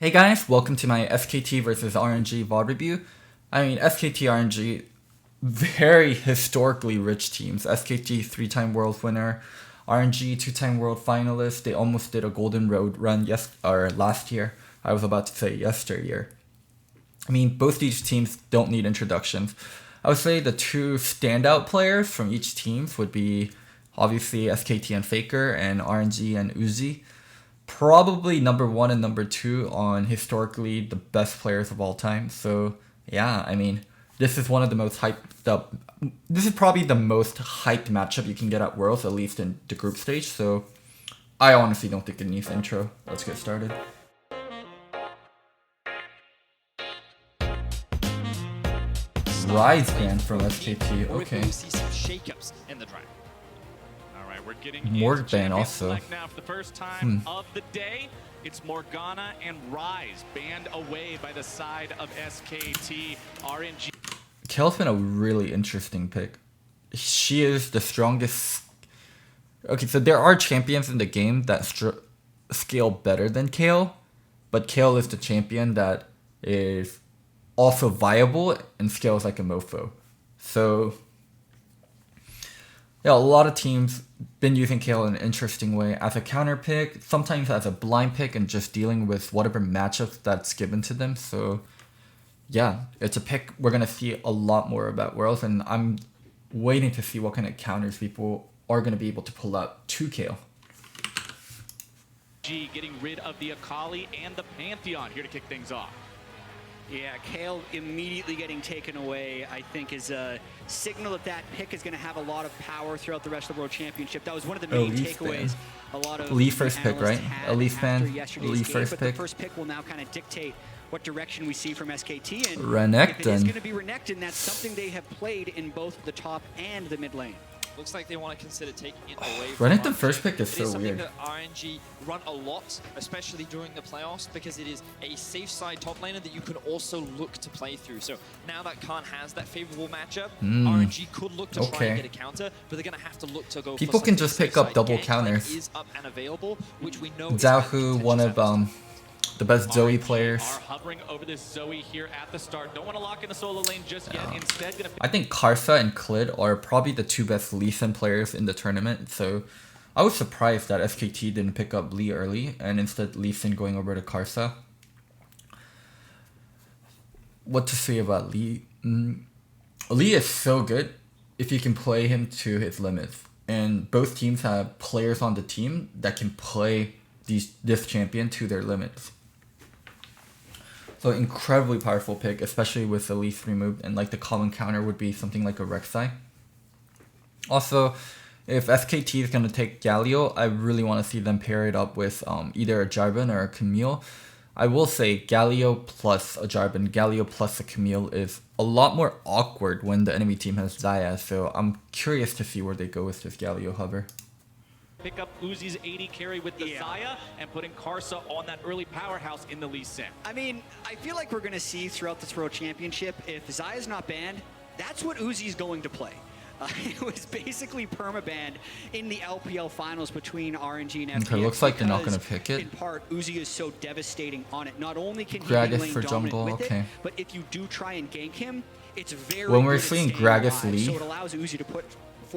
Hey guys, welcome to my SKT versus RNG VOD review. SKT RNG, very historically rich teams. SKT 3-time world winner, RNG 2-time world finalist. They almost did a golden road run last year. I was about to say yesteryear. Both these teams don't need introductions. I would say the two standout players from each team would be obviously SKT and Faker and RNG and Uzi. Probably number 1 and number 2 on historically the best players of all time. So yeah, this is one of the most hyped. This is probably the most hyped matchup you can get at Worlds, at least in the group stage. So I honestly don't think it needs intro. Let's get started. Rise ban from SKT. Okay. Morg ban also. Now for the first time of the day, it's Morgana and Rise banned away by the side of SKT. RNG. Kale's been a really interesting pick. She is the strongest. Okay, so there are champions in the game that scale better than Kale, but Kale is the champion that is also viable and scales like a mofo. So yeah, a lot of teams been using Kale in an interesting way as a counter pick, sometimes as a blind pick and just dealing with whatever matchups that's given to them. So yeah, it's a pick we're going to see a lot more about Worlds, and I'm waiting to see what kind of counters people are going to be able to pull out to Kale. Getting rid of the Akali and the Pantheon here to kick things off. Yeah, Kale immediately getting taken away, I think, is a signal that that pick is going to have a lot of power throughout the rest of the World Championship. That was one of the main takeaways. A lot of Lee first pick, right? Elise fan. Lee first pick. But the first pick will now kind of dictate what direction we see from SKT. And Renekton. If it is going to be Renekton, that's something they have played in both the top and the mid lane. Looks like they want to consider taking it away. Renekton first pick is so something weird. That RNG run a lot, especially during the playoffs, because it is a safe side top laner that you can also look to play through. So now that Khan has that favorable matchup, RNG could look to try and get a counter, but they're going to have to look to go. People can just pick up double counters. Is up and available, which we know Zhaohu, one of the best Zoe players. Are hovering over this Zoe here at the start. Don't want to lock in the solo lane just yet. Instead, I think Karsa and Klid are probably the two best Lee Sin players in the tournament. So I was surprised that SKT didn't pick up Lee early and instead Lee Sin going over to Karsa. What to say about Lee? Lee is so good if you can play him to his limits. And both teams have players on the team that can play this champion to their limits. So incredibly powerful pick, especially with the least removed, and like the common counter would be something like a Rek'Sai. Also, if SKT is going to take Galio, I really want to see them pair it up with either a Jarvan or a Camille. I will say Galio plus a Jarvan, Galio plus a Camille is a lot more awkward when the enemy team has Xayah, so I'm curious to see where they go with this Galio hover. Pick up Uzi's 80 carry with the Xayah and putting Karsa on that early powerhouse in the Lee Sin. I feel like we're going to see throughout this World Championship, if Xayah's not banned, that's what Uzi's going to play. It was basically perma-banned in the LPL finals between RNG and FPX. Okay, looks like they're not going to pick it. In part, Uzi is so devastating on it. Not only can he Gragas be lane for dominant jungle, with okay. it, but if you do try and gank him, it's very when we're good at seeing staying Gragas alive. Lee, So it allows Uzi to put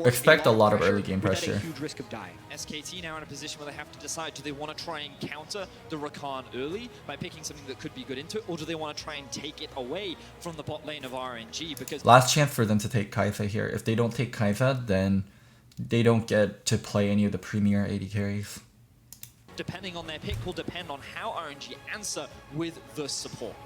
expect a lot of early game pressure. A huge risk of dying. SKT now in a position where they have to decide, do they want to try and counter the Rakan early by picking something that could be good into it, or do they want to try and take it away from the bot lane of RNG? Because last chance for them to take Kai'Sa here. If they don't take Kai'Sa, then they don't get to play any of the premier AD carries. Depending on their pick will depend on how RNG answer with the support.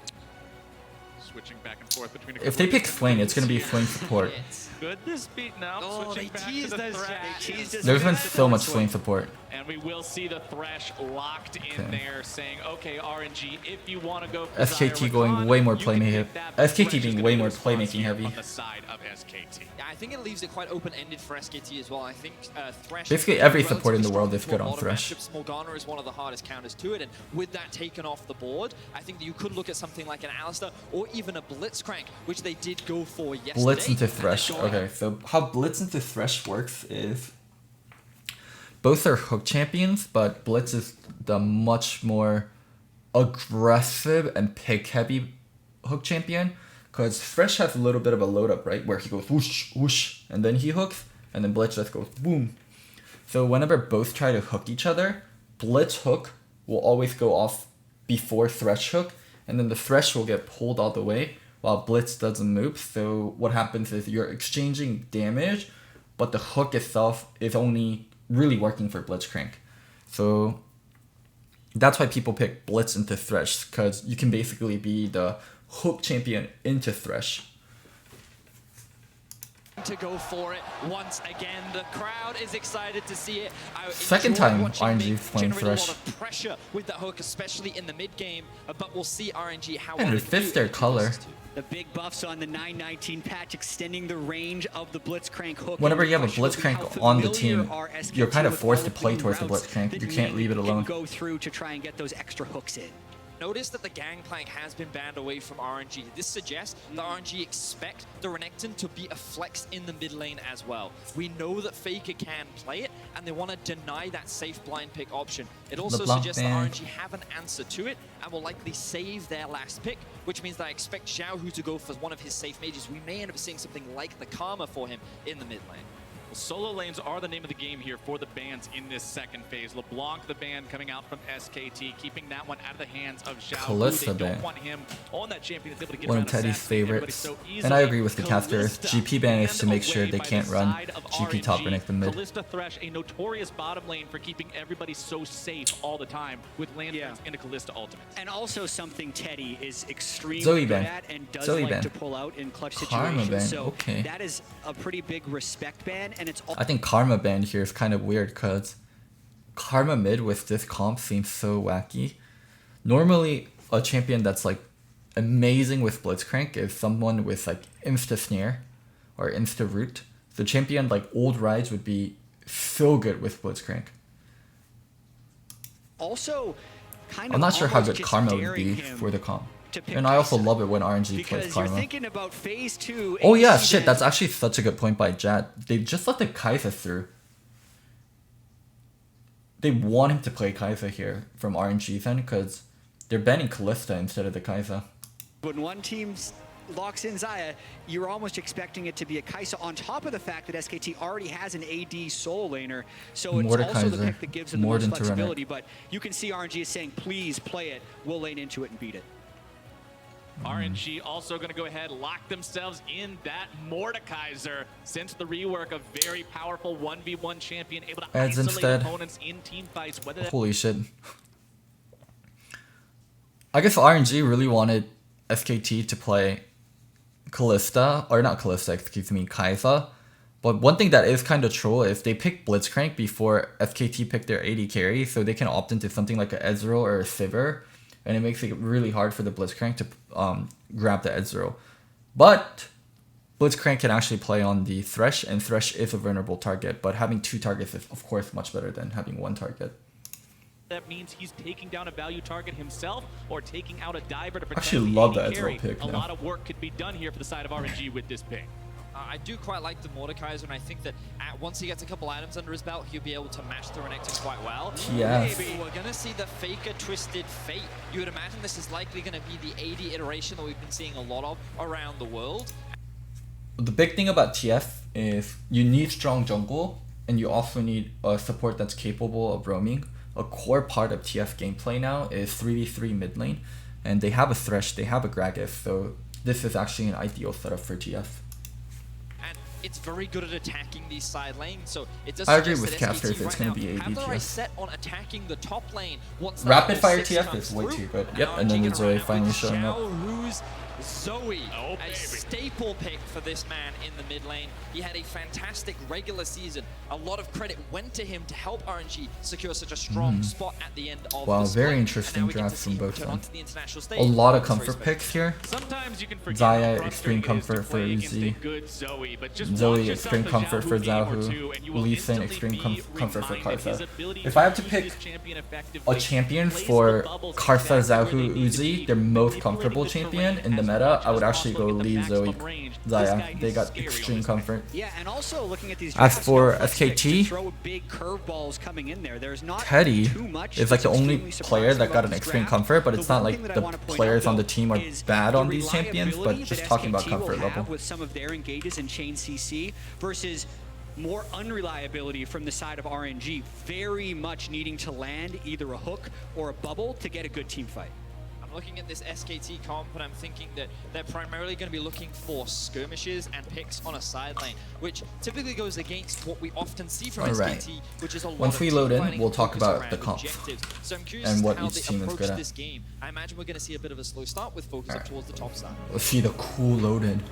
Switching back and forth between. If they pick Swain, it's going to be Swain support. Good this beat now. Switching back to the Thresh. There's been so much Swain support. And we will see the Thresh locked in there, saying, okay, RNG, if you want to go for SKT going way more playmaking. SKT being way more playmaking heavy. On the side of SKT. Yeah, I think it leaves it quite open-ended for SKT as well. I think Thresh... Basically every support in the world is good on Thresh. Morgana is one of the hardest counters to it, and with that taken off the board, I think that you could look at something like an Alistar or even a Blitzcrank, which they did go for yesterday. Blitz into Thresh. Okay, so how Blitz into Thresh works is both are hook champions, but Blitz is the much more aggressive and pick heavy hook champion, because Thresh has a little bit of a load up, right, where he goes whoosh whoosh and then he hooks, and then Blitz just goes boom. So whenever both try to hook each other, Blitz hook will always go off before Thresh hook, and then the Thresh will get pulled all the way while Blitz doesn't move. So what happens is you're exchanging damage, but the hook itself is only really working for Blitzcrank. So that's why people pick Blitz into Thresh, because you can basically be the hook champion into Thresh. To go for it once again. The crowd is excited to see it. Second time RNG is playing Thresh. A lot of pressure with the hook, especially in the mid game, but we'll see RNG how And well it fits their color. The big buffs on the 919 patch, extending the range of the Blitzcrank hook. Whenever you have a Blitzcrank on the team, you're kind of forced to play towards the Blitzcrank. You can't leave it alone. Go through to try and get those extra hooks in. Notice that the Gangplank has been banned away from RNG. This suggests that RNG expect the Renekton to be a flex in the mid lane as well. We know that Faker can play it, and they want to deny that safe blind pick option. It also suggests that RNG have an answer to it, and will likely save their last pick, which means that I expect Xiaohu to go for one of his safe mages. We may end up seeing something like the Karma for him in the mid lane. Solo lanes are the name of the game here for the bans in this second phase. LeBlanc, the ban coming out from SKT, keeping that one out of the hands of Xiao. They don't want him on that champion that's able to get one around of Teddy's favorites. So and I agree with the casters. GP ban is to make sure they can't run GP top and the mid. Kalista Thresh, a notorious bottom lane for keeping everybody so safe all the time with lanterns into Kalista ultimates. And also something Teddy is extremely Zoe good ban. at and does Zoe like ban. to pull out in clutch Karma situations. ban. So Okay. that is a pretty big respect ban, and it's all I think Karma ban here is kind of weird, because Karma mid with this comp seems so wacky. Normally, a champion that's like amazing with Blitzcrank is someone with like insta snare or insta root. The champion like old Rise would be so good with Blitzcrank. also kind of I'm not sure how almost good just Karma would daring be him for the comp. to pick And I also Kai'Sa. love it when RNG Because plays you're Karma. thinking about phase 2. Oh yeah, AC shit, ban. that's actually such a good point by Jad. They just let the Kai'Sa through. They want him to play Kai'Sa here from RNG's end, because they're banning Kalista instead of the Kai'Sa. When one team locks in Xayah, you're almost expecting it to be a Kai'Sa, on top of the fact that SKT already has an AD solo laner, so it's also the pick that gives them the most flexibility. But you can see RNG is saying, please play it, we'll lane into it and beat it. RNG also going to go ahead, lock themselves in that Mordekaiser, since the rework, a very powerful 1v1 champion, able to Ads isolate instead. opponents in team fights. Whether Holy shit. I guess RNG really wanted SKT to play Kalista, or not Kalista, excuse me, Kai'Sa. But one thing that is kind of troll is they picked Blitzcrank before SKT picked their AD carry, so they can opt into something like a Ezreal or a Sivir, and it makes it really hard for the Blitzcrank to grab the Ezreal. But Blitzcrank can actually play on the Thresh, and Thresh is a vulnerable target, but having two targets is of course much better than having one target. that means he's taking down a value target himself or taking out a diver to I protect actually the love AD that carry. Ezreal pick A now. lot of work could be done here for the side of RNG with this pick. I do quite like the Mordekaiser, and I think that once he gets a couple items under his belt, he'll be able to match the Renekton quite well. Yes. Maybe we're going to see the Faker Twisted Fate. You would imagine this is likely going to be the AD iteration that we've been seeing a lot of around the world. The big thing about TF is you need strong jungle, and you also need a support that's capable of roaming. A core part of TF gameplay now is 3v3 mid lane, and they have a Thresh, they have a Gragas, so this is actually an ideal setup for TF. And it's very good at attacking these side lanes, so it does I agree suggest with that Casters, SKT it's right gonna now be AD have the right TF. set on attacking the top lane. Once that Rapid level fire 6 TF comes is way through, too good. and Yep, and then RNG the gonna Zoe run out finally with showing up. Xiaohu's Zoe, Oh, a baby. staple pick for this man in the mid lane. He had a fantastic regular season. A lot of credit went to him to help RNG secure such a strong spot at the end of Wow, the split. very And interesting now we get to draft see from him both return of onto them. the international stage. A lot of That's very comfort special. picks here. Sometimes you can forget Xayah, how extreme frustrating it is to comfort for play against Uzi. a good Zoe, but just Zoe, watch extreme yourself a comfort for Xiaohu game or Xiaohu. two, and you will Lee Sin, instantly extreme be comfort for reminded his Kai'Sa. ability If to I have to use pick this champion effectively, a champion place for the bubbles Kai'Sa, exactly where Xiaohu, they need to Uzi, be, their most manipulating comfortable the terrain champion in the the meta, I would actually go Lee, Zoe, Zaya. They got extreme comfort. Yeah, and also looking at these As for SKT, Teddy is like the only player that got an extreme comfort, but it's not like the players on the team are bad on these champions, but just talking about comfort level. With some of their engages in Chain CC versus more unreliability from the side of RNG, very much needing to land either a hook or a bubble to get a good team fight. I'm looking at this SKT comp and I'm thinking that they're primarily going to be looking for skirmishes and picks on a side lane, which typically goes against what we often see from SKT, which is a lot Once of we load in, we'll talk about the comp So I'm curious and what how each they team is approach good at. this game. I imagine we're going to see a bit of a slow start with focus up towards the top side. Let's see the cool load in.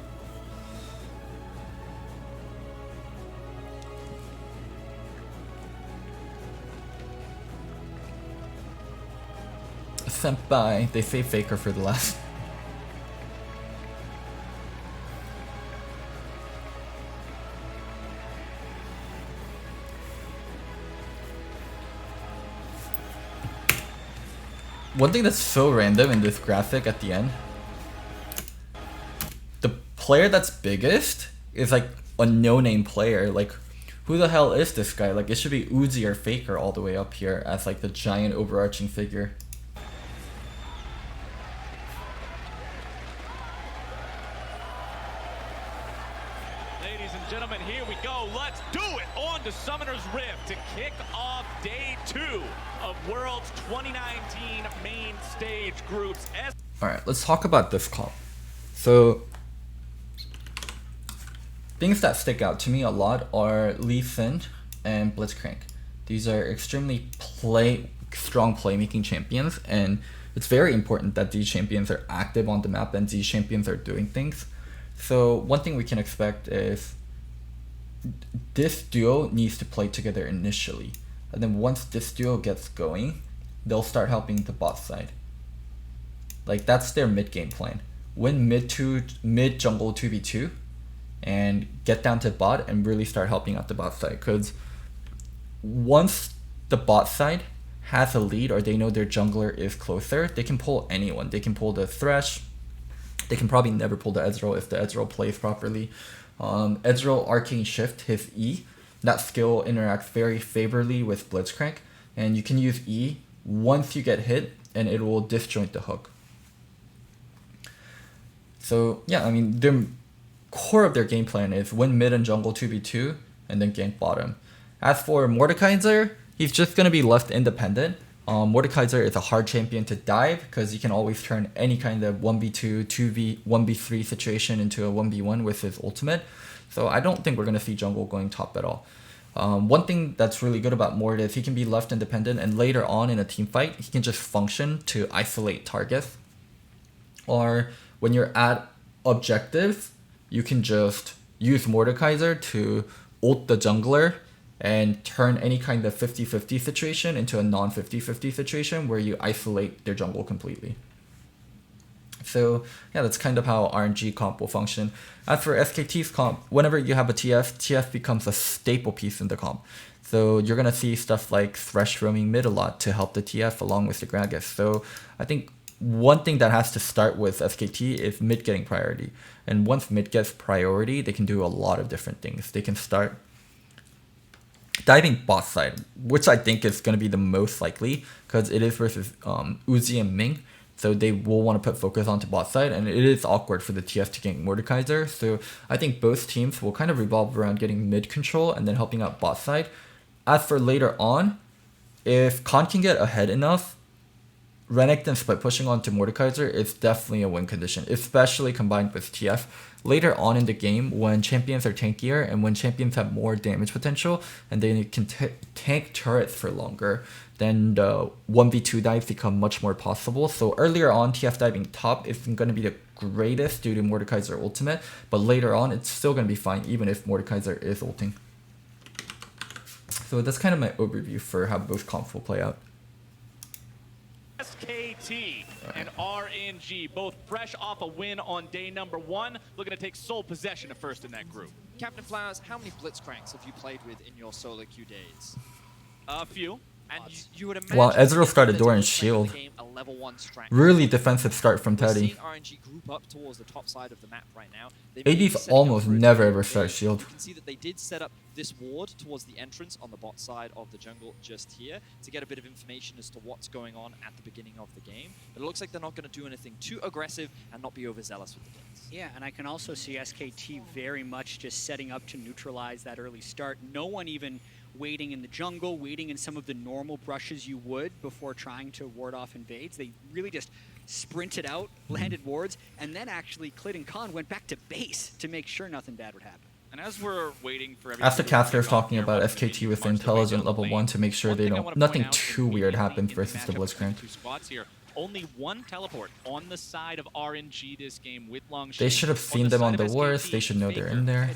Senpai, they say Faker for the last. One thing that's so random in this graphic at the end, the player that's biggest is like a no-name player. Like, who the hell is this guy? Like, it should be Uzi or Faker all the way up here as like the giant overarching figure. Gentlemen, here we go. Let's do it on to Summoner's Rift to kick off day 2 of World's 2019 main stage groups. Alright, let's talk about this comp. So, things that stick out to me a lot are Lee Sin and Blitzcrank. These are extremely strong playmaking champions, and it's very important that these champions are active on the map and these champions are doing things. So, one thing we can expect is this duo needs to play together initially, and then once this duo gets going, they'll start helping the bot side. Like, that's their mid game plan. Win mid jungle 2v2 and get down to bot and really start helping out the bot side, because once the bot side has a lead or they know their jungler is closer, they can pull anyone. They can pull the Thresh. They can probably never pull the Ezreal if the Ezreal plays properly. Ezreal Arcane Shift, his E, that skill interacts very favorably with Blitzcrank, and you can use E once you get hit and it will disjoint the hook. So yeah, I mean, the core of their game plan is win mid and jungle 2v2 and then gank bottom. As for Mordekaiser, he's just going to be left independent. Mordekaiser is a hard champion to dive because you can always turn any kind of 1v2, 1v3 situation into a 1v1 with his ultimate. So I don't think we're going to see jungle going top at all. One thing that's really good about Mord is he can be left independent, and later on in a team fight, he can just function to isolate targets. Or when you're at objectives, you can just use Mordekaiser to ult the jungler and turn any kind of 50-50 situation into a non-50-50 situation where you isolate their jungle completely. So yeah, that's kind of how RNG comp will function. As for SKT's comp, whenever you have a TF becomes a staple piece in the comp. So you're going to see stuff like Thresh roaming mid a lot to help the TF along with the Gragas. So I think one thing that has to start with SKT is mid getting priority. And once mid gets priority, they can do a lot of different things. They can start diving bot side, which I think is going to be the most likely because it is versus Uzi and Ming. So they will want to put focus onto bot side, and it is awkward for the TF to gank Mordekaiser. So I think both teams will kind of revolve around getting mid control and then helping out bot side. As for later on, if Khan can get ahead enough, Renekton split pushing onto Mordekaiser is definitely a win condition, especially combined with TF. Later on in the game, when champions are tankier and when champions have more damage potential and they can tank turrets for longer, then the 1v2 dives become much more possible. So earlier on, TF diving top isn't going to be the greatest due to Mordekaiser ultimate, but later on, it's still going to be fine even if Mordekaiser is ulting. So that's kind of my overview for how both comps will play out. SKT and RNG, both fresh off a win on day number 1, looking to take sole possession of first in that group. Captain Flowers, how many Blitzcranks have you played with in your solo queue days? A few. And you would imagine Wow, Ezreal started that door and they're playing shield. the game a level 1 strat. Really defensive start from We're Teddy. seeing RNG group up towards the top side of the map right now. They may be AD's setting up almost for a never duel. ever start shield. You can see that they did set up this ward towards the entrance on the bot side of the jungle just here to get a bit of information as to what's going on at the beginning of the game. But it looks like they're not going to do anything too aggressive and not be overzealous with the games. Yeah, and I can also see SKT very much just setting up to neutralize that early start. No one even waiting in the jungle, waiting in some of the normal brushes you would before trying to ward off invades. They really just sprinted out, landed wards, and then actually Clid and Khan went back to base to make sure nothing bad would happen. And as we're waiting for As the caster is talking about SKT with intelligent level 1 to make sure they don't, nothing too weird happens versus the Blitzcrank. Only one teleport on the side of RNG this game with Long. They should have seen them on the worst. They should know they're in there.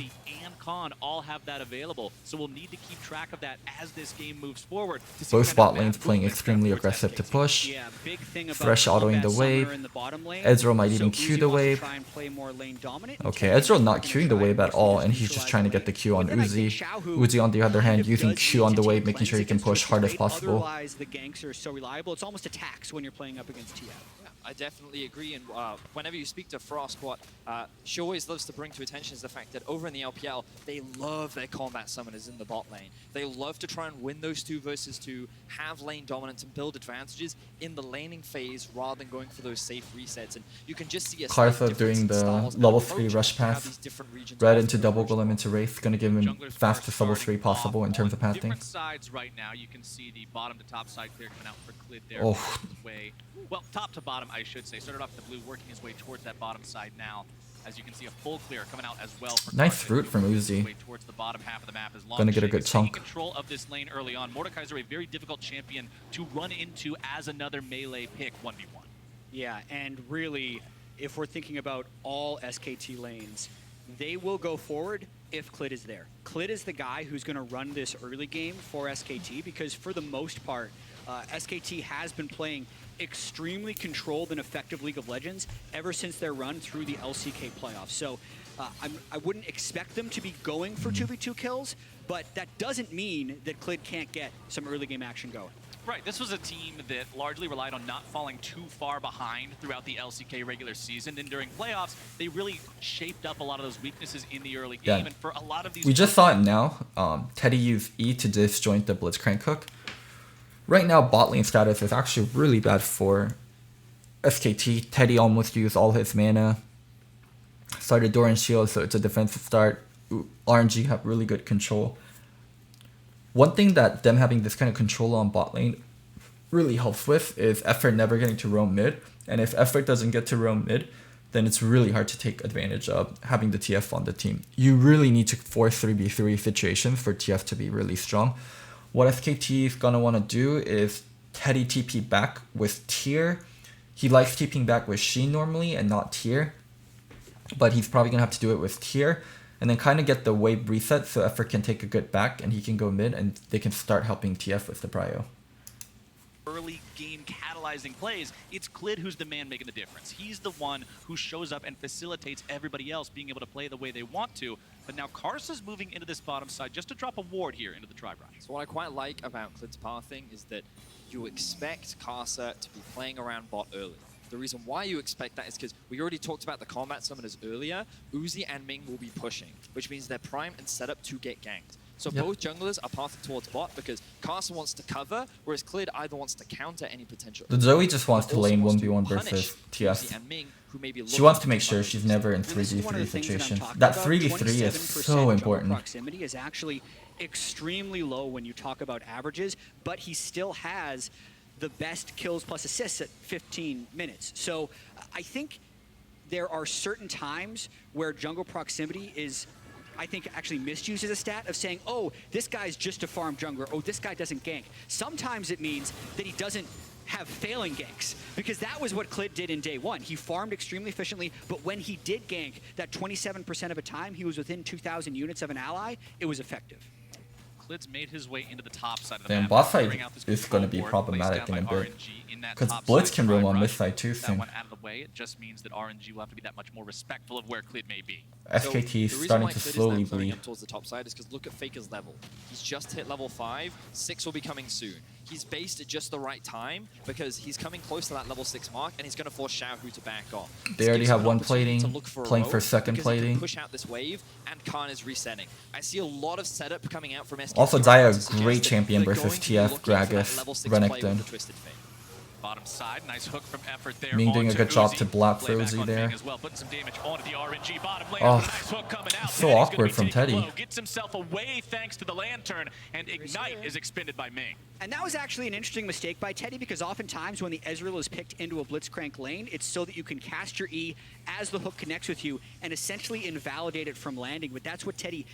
And Khan all have that available, so we'll need to keep track of that as this game moves forward. Both bot lanes playing extremely aggressive to push. Yeah, big thing about Fresh autoing the wave. Ezreal might even Q the wave. Okay, Ezreal not queuing the wave at all, and he's just trying to get the Q on Uzi. Uzi on the other hand using Q on the wave, making sure he can push hard as possible. Otherwise, the ganks are so reliable. It's almost a tax when you're playing up against TF. Yeah, I definitely agree, and whenever you speak to Frost, what she always loves to bring to attention is the fact that over in the LPL, they love their combat summoners in the bot lane. They love to try and win those 2 versus 2, have lane dominance and build advantages in the laning phase rather than going for those safe resets. And you can just see a Kartha doing the level 3 rush pass right into double golem into Wraith, gonna give him fastest level 3 possible in terms of pathing. Different sides right now. You can see the bottom to top side clear coming out for Clid there. Oh. Well, top to bottom, I should say. Started off the blue, working his way towards that bottom side now. As you can see, a full clear coming out as well. For nice Kartha, fruit from Uzi. towards the bottom half of the map as Gonna get a good chunk. Control of this lane early on. Mordekaiser, a very difficult champion to run into as another melee pick 1v1. Yeah, and really, if we're thinking about all SKT lanes, they will go forward if Clid is there. Clid is the guy who's going to run this early game for SKT because for the most part, SKT has been playing extremely controlled and effective League of Legends ever since their run through the LCK playoffs. So I wouldn't expect them to be going for 2v2 kills, but that doesn't mean that Clid can't get some early game action going. Right, this was a team that largely relied on not falling too far behind throughout the LCK regular season, and during playoffs, they really shaped up a lot of those weaknesses in the early game, and for a lot of these... We just saw it now. Teddy used E to disjoint the Blitzcrank hook. Right now, bot lane status is actually really bad for SKT. Teddy almost used all his mana. Started door and shield, so it's a defensive start. RNG have really good control. One thing that them having this kind of control on bot lane really helps with is Effort never getting to roam mid. And if Effort doesn't get to roam mid, then it's really hard to take advantage of having the TF on the team. You really need to force 3v3 situations for TF to be really strong. What SKT is going to want to do is Teddy TP back with Tier. He likes TPing back with Sheen normally and not Tier. But he's probably going to have to do it with Tier. And then kind of get the wave reset so Effort can take a good back and he can go mid and they can start helping TF with the prio. Early game catalyzing plays, it's Clid who's the man making the difference. He's the one who shows up and facilitates everybody else being able to play the way they want to. But now Karsa's moving into this bottom side just to drop a ward here into the Tribe Ride. So what I quite like about Clid's pathing is that you expect Karsa to be playing around bot early. The reason why you expect that is because we already talked about the combat summoners earlier. Uzi and Ming will be pushing, which means they're primed and set up to get ganked. So both junglers are pathing towards bot because Karsa wants to cover, whereas Clid either wants to counter any potential. The Zoe just wants to lane 1v1 versus TS. She wants to make sure she's never in 3v3 situations. That 3v3 is so important. Proximity is actually extremely low when you talk about averages, but he still has the best kills plus assists at 15 minutes. So I think there are certain times where jungle proximity is, I think, actually misused as a stat of saying, oh, this guy's just a farm jungler, oh, this guy doesn't gank. Sometimes it means that he doesn't have failing ganks, because that was what Clid did in day one. He farmed extremely efficiently, but when he did gank, that 27% of the time he was within 2,000 units of an ally, it was effective. Clid's made his way into the top side of the Then map. bot side is going to be problematic in a bit. Because Blitz can roam on this side too soon. That one out of the way, it just means that RNG will have to be that much more respectful of where Clid may be. SKT is starting to slowly bleed. Towards the top side is because look at Faker's level. He's just hit level 5, 6 will be coming soon. he's based at just the right time because he's coming close to that level 6 mark and he's going to force Xiaohu to back off. They already have one plating, playing for second plating. Push out this wave and Khan is resetting. I see a lot of setup coming out from SKT. Also, Zaya, great champion versus TF, Gragas, Renekton. Bottom side, nice hook from Effort there. Ming doing a good job to block for Playback Uzi on there. Ming as well, putting some damage onto the RNG bottom lane. Oh, Nice hook coming out. so Teddy's awkward gonna be from taking Teddy. low, gets himself away thanks to the lantern, and Ignite is expended by Ming. And that was actually an interesting mistake by Teddy because oftentimes when the Ezreal is picked into a Blitzcrank lane, it's so that you can cast your E as the hook connects with you and essentially invalidate it from landing. But that's what Teddy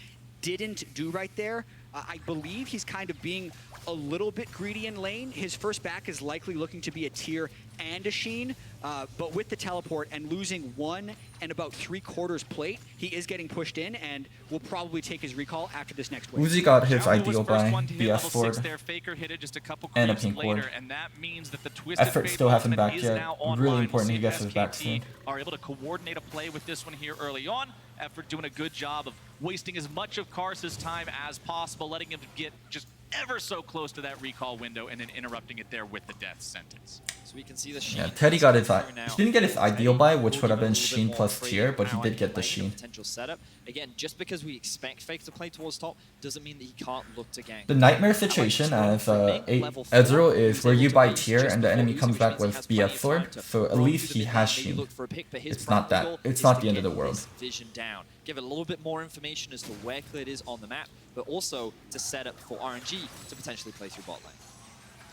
didn't do right there. I believe he's kind of being a little bit greedy in lane. His first back is likely looking to be a tier and a sheen, but with the teleport and losing 1 and about 3/4 plate, he is getting pushed in and will probably take his recall after this next wave. Uzi got his Xiaohu was ideal first by one to hit BS level 6 Ford there. Faker hit it just a couple and a creeps pink later, ward. and that means that the Twisted Effort Fate still hasn't ultimate back is yet. now online. Really We'll important see he if gets his back SKT soon. are able to coordinate a play with this one here early on. Effort doing a good job of wasting as much of Karsa's time as possible, letting him get just ever so close to that recall window and then interrupting it there with the death sentence. So we can see the Yeah, Teddy got his... He didn't get his ideal buy, which would have been Sheen plus tier, but he did get the Sheen. Potential setup. Again, just because we expect Fake to play towards top doesn't mean that he can't look to gank. The nightmare situation as Ezreal is where you buy tier and the enemy comes back with BF Sword, so at least he has Sheen. It's not that. It's not the end of the world. Vision down. Give it a little bit more information as to where Clid is on the map, but also to set up for RNG to potentially play through bot lane.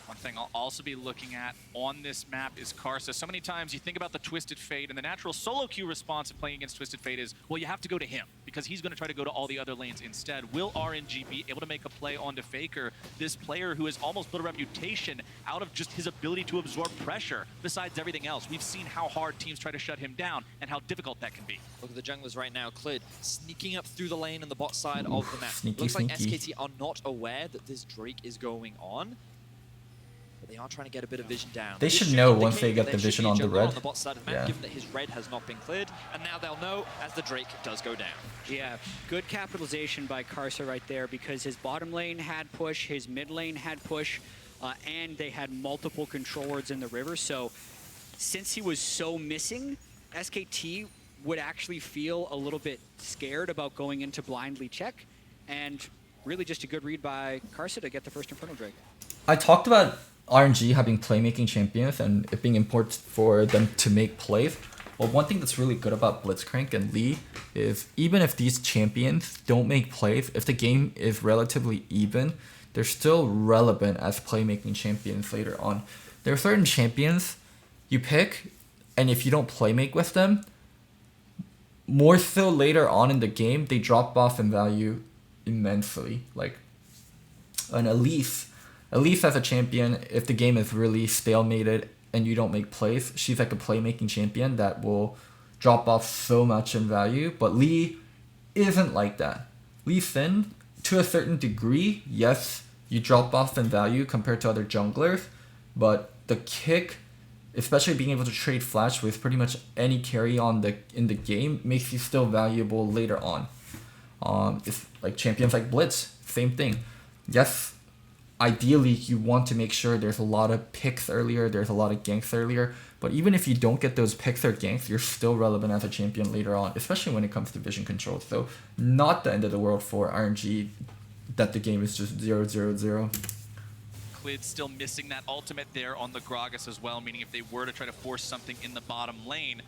One thing I'll also be looking at on this map is Karsa. So many times you think about the Twisted Fate, and the natural solo queue response of playing against Twisted Fate is, well, you have to go to him, because he's going to try to go to all the other lanes instead. Will RNG be able to make a play onto Faker, this player who has almost built a reputation out of just his ability to absorb pressure, besides everything else? We've seen how hard teams try to shut him down, and how difficult that can be. Look at the junglers right now. Clid sneaking up through the lane and the bot side of the map. Sneaky, Looks like sneaky. SKT are not aware that this Drake is going on. They are trying to get a bit of vision down. They This should should know indicate once they get that the there should vision be a on the jungler red. on the bot side of the map, Yeah. given that his red has not been cleared, and now they'll know as the Drake does go down. Yeah, good capitalization by Karsa right there because his bottom lane had push, his mid lane had push, and they had multiple control wards in the river. So since he was so missing, SKT would actually feel a little bit scared about going into blindly check, and really just a good read by Karsa to get the first Infernal Drake. I talked about RNG having playmaking champions and it being important for them to make plays. Well, one thing that's really good about Blitzcrank and Lee is even if these champions don't make plays, if the game is relatively even, they're still relevant as playmaking champions later on. There are certain champions you pick, and if you don't playmake with them, more so later on in the game, they drop off in value immensely. Like an Elise as a champion, if the game is really stalemated and you don't make plays, she's like a playmaking champion that will drop off so much in value. But Lee isn't like that. Lee Sin, to a certain degree, yes, you drop off in value compared to other junglers, but the kick, especially being able to trade flash with pretty much any carry in the game, makes you still valuable later on. It's like champions like Blitz, same thing. Yes, ideally you want to make sure there's a lot of picks earlier, there's a lot of ganks earlier, but even if you don't get those picks or ganks, you're still relevant as a champion later on, especially when it comes to vision control. So not the end of the world for RNG that the game is just 0-0-0. Clid still missing that ultimate there on the Gragas as well, meaning if they were to try to force something in the bottom lane,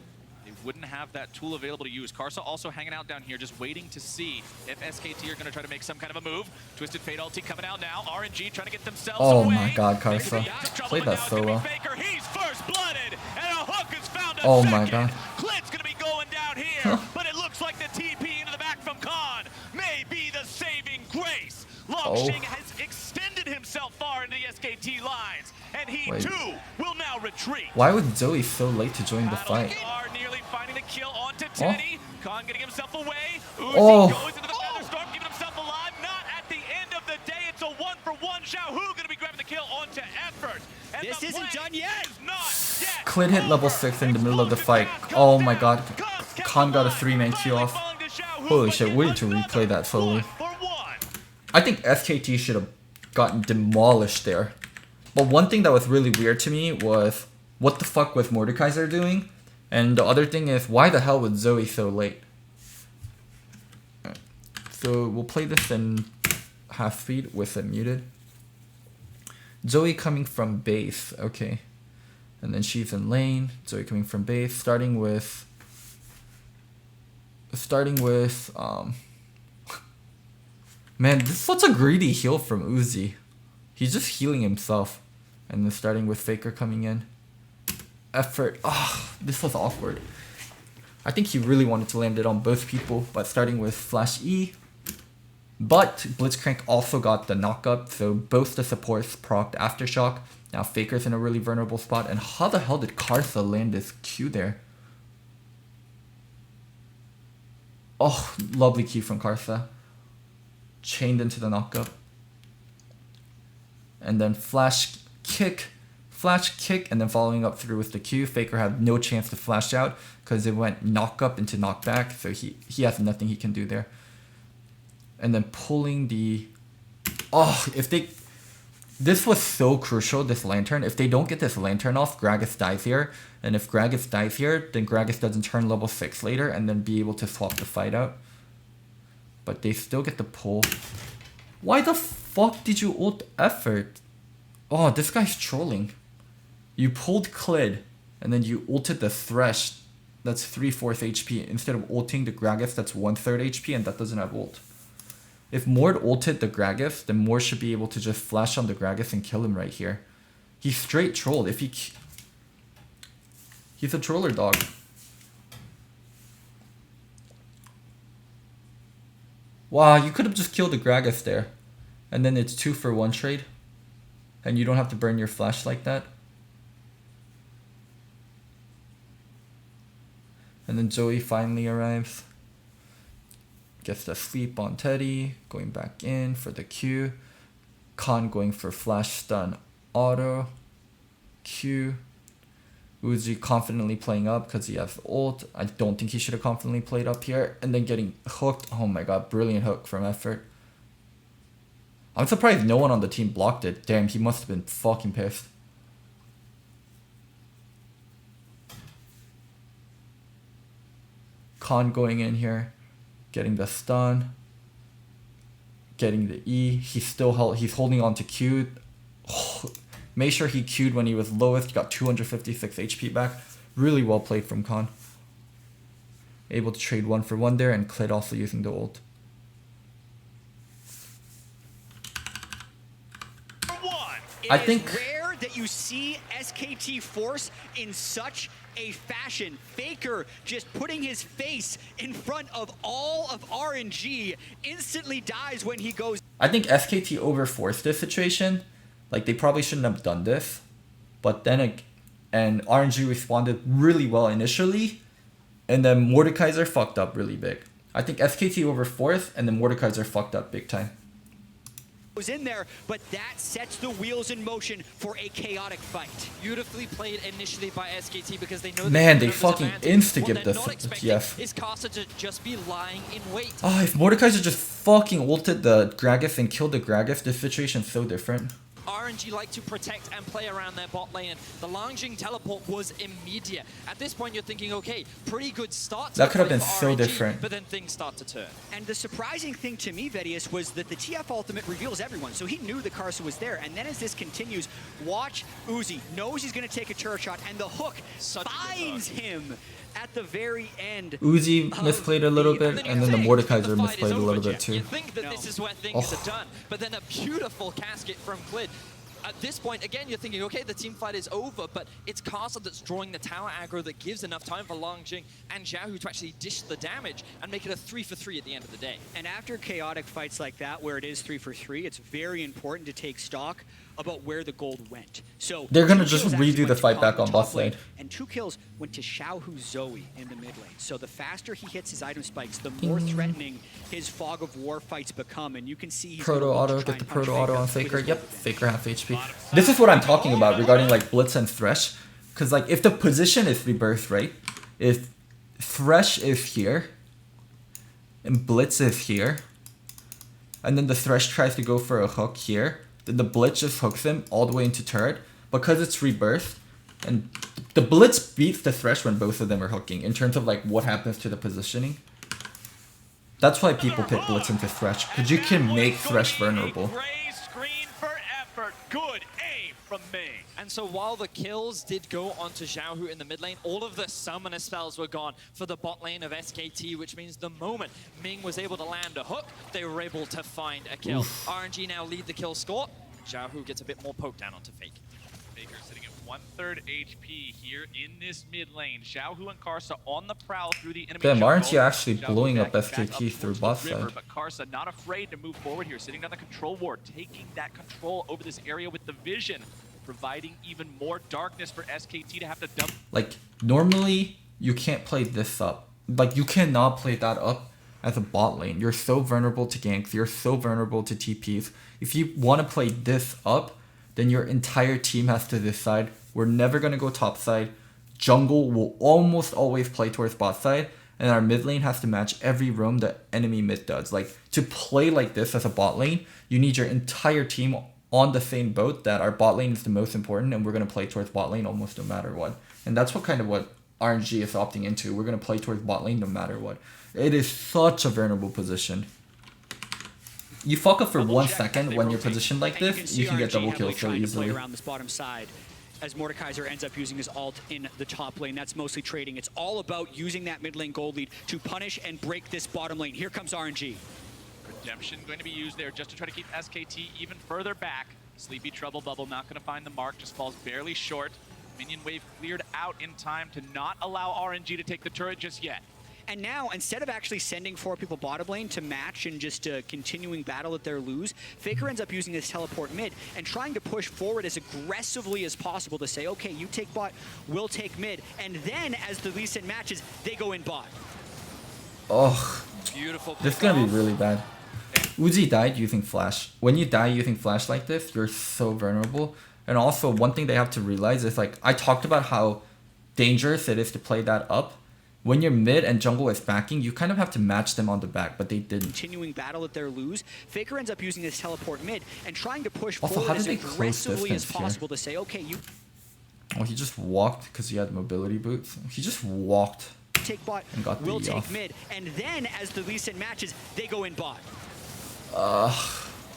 they wouldn't have that tool available to use. Karsa also hanging out down here, just waiting to see if SKT are going to try to make some kind of a move. Twisted Fate ulti coming out now. RNG trying to get themselves Oh away. my god, Karsa. Played that so well. He's first blooded, and a hook is found a Oh second. my god. Clid's going to be going down here, but it looks like the TP into the back from Khan may be the saving grace. Longshing has extended himself far into the SKT lines, and he too will now retreat. Why was Zoe so late to join the fight? Are nearly finding the kill onto Teddy. Khan getting himself away. Uzi goes into the thunderstorm, keeping himself alive. Not at the end of the day. It's a 1-for-1. Xiaohu going to be grabbing the kill onto Effort. And This isn't done yet. Clid hit level 6 in the middle of the fight. Oh my god. Khan got a 3-man Q off. Holy shit, we need to replay that slowly. I think SKT should have gotten demolished there. But one thing that was really weird to me was what the fuck was Mordekaiser doing? And the other thing is, why the hell was Zoe so late? Right. So we'll play this in half speed with it muted. Zoe coming from base, okay. And then she's in lane. Zoe coming from base, starting with man, this is such a greedy heal from Uzi. He's just healing himself. And then starting with Faker coming in. Effort. Oh, this was awkward. I think he really wanted to land it on both people, but starting with Flash E. But Blitzcrank also got the knockup, so both the supports procced Aftershock. Now Faker's in a really vulnerable spot, and how the hell did Karsa land this Q there? Oh, lovely Q from Karsa. Chained into the knockup. And then flash kick, and then following up through with the Q. Faker had no chance to flash out because it went knock up into knock back, so he has nothing he can do there. And then pulling the... Oh, this was so crucial, this Lantern. If they don't get this Lantern off, Gragas dies here. And if Gragas dies here, then Gragas doesn't turn level 6 later and then be able to swap the fight out. But they still get the pull. Why the fuck did you ult Effort? Oh, this guy's trolling. You pulled Klid, and then you ulted the Thresh. That's 3/4 HP. Instead of ulting the Gragas, that's 1/3 HP, and that doesn't have ult. If Mord ulted the Gragas, then Mord should be able to just flash on the Gragas and kill him right here. He's straight trolled. He's a troller dog. Wow, you could have just killed the Gragas there. And then it's 2-for-1 trade. And you don't have to burn your flash like that. And then Zoe finally arrives. Gets the sleep on Teddy. Going back in for the Q. Khan going for flash stun auto. Q. Uzi confidently playing up because he has ult. I don't think he should have confidently played up here. And then getting hooked. Oh my god, brilliant hook from Effort. I'm surprised no one on the team blocked it. Damn, he must have been fucking pissed. Khan going in here. Getting the stun. Getting the E. He's holding on to Q. Oh, make sure he Q'd when he was lowest. He got 256 HP back. Really well played from Khan. Able to trade 1-for-1 there, and Klid also using the ult. I think rare that you see SKT force in such a fashion. Faker just putting his face in front of all of RNG instantly dies when he goes. I think SKT overforced this situation. Like, they probably shouldn't have done this. But then, and RNG responded really well initially. And then Mordekaiser fucked up really big. I think SKT overforced, and then Mordekaiser fucked up big time. Was in there, but that sets the wheels in motion for a chaotic fight. Beautifully played initially by SKT because they know man, they fucking insta-gipped this. Yes. Is Karsa to just be lying in wait. Oh, if Mordekaiser just fucking ulted the Gragas and killed the Gragas, this situation's so different. RNG like to protect and play around their bot lane. The Langjing teleport was immediate. At this point, you're thinking, okay, pretty good start. That could have been so different. But then things start to turn. And the surprising thing to me, Vedius, was that the TF ultimate reveals everyone. So he knew that Karsa was there. And then as this continues, watch Uzi. Knows he's going to take a turret shot. And the hook finds him at the very end. Uzi misplayed a little bit, and then the Mordekaiser misplayed a little bit too. You think that this is where things are done, but then a beautiful casket from Klid. At this point, again, you're thinking, okay, the team fight is over, but it's Karsa that's drawing the tower aggro that gives enough time for Langjing and Xiaohu to actually dish the damage and make it a 3-for-3 at the end of the day. And after chaotic fights like that, where it is 3-for-3, it's very important to take stock about where the gold went. So they're gonna just redo the fight back on bot lane. And 2 kills went to Xiaohu Zoe in the mid lane. So the faster he hits his item spikes, the more threatening his fog of war fights become. And you can see he's proto auto, get the proto auto on Faker. Yep, Faker half HP. This is what I'm talking about regarding like Blitz and Thresh. Cause like if the position is rebirth, right? If Thresh is here and Blitz is here, and then the Thresh tries to go for a hook here, then the Blitz just hooks him all the way into turret. Because it's rebirth, and the Blitz beats the Thresh when both of them are hooking, in terms of like what happens to the positioning. That's why people pick Blitz into Thresh, because you can make Thresh vulnerable. Good aim from Ming. And so while the kills did go onto Xiaohu in the mid lane, all of the summoner spells were gone for the bot lane of SKT, which means the moment Ming was able to land a hook, they were able to find a kill. Oof. RNG now lead the kill score. Xiaohu gets a bit more poke down onto Fake. Faker sitting at 1/3 HP here in this mid lane. Xiaohu and Karsa on the prowl through the enemy. Damn, RNG jungle. actually Xiaohu blowing up back SKT through towards bot the river, side. But Karsa not afraid to move forward here, sitting down the control ward, taking that control over this area with the vision, providing even more darkness for SKT to have to dump. Like, normally, you can't play this up. Like, you cannot play that up as a bot lane. You're so vulnerable to ganks. You're so vulnerable to TPs. If you want to play this up, then your entire team has to decide, we're never going to go top side. Jungle will almost always play towards bot side. And our mid lane has to match every roam the enemy mid does. Like, to play like this as a bot lane, you need your entire team on the same boat that our bot lane is the most important, and we're going to play towards bot lane almost no matter what. And that's what RNG is opting into. We're going to play towards bot lane no matter what. It is such a vulnerable position. You fuck up for 1 second when you're positioned like this, you can get double kills so easily. Around this bottom side, as Mordekaiser ends up using his ult in the top lane. That's mostly trading. It's all about using that mid lane gold lead to punish and break this bottom lane. Here comes RNG. Redemption going to be used there just to try to keep SKT even further back. Sleepy Trouble Bubble not going to find the mark, just falls barely short. Minion wave cleared out in time to not allow RNG to take the turret just yet. And now, instead of actually sending 4 people bottom lane to match and just continuing battle at their lose, Faker ends up using this teleport mid and trying to push forward as aggressively as possible to say, okay, you take bot, we'll take mid. And then, as the Lee Sin matches, they go in bot. Oh, Beautiful. this is going to be really bad. Uzi died using flash. When you die using flash like this, you're so vulnerable. And also, one thing they have to realize is, like, I talked about how dangerous it is to play that up. When you're mid and jungle is backing, you kind of have to match them on the back, but they didn't. Continuing battle at their lose, Faker ends up using this teleport mid and trying to push Also, forward how as did they close aggressively as distance here? possible to say, okay, you Oh, he just walked because he had mobility boots. He just walked take bot, and got the we'll E take off. mid. And then, as the Lee Sin matches, they go in bot.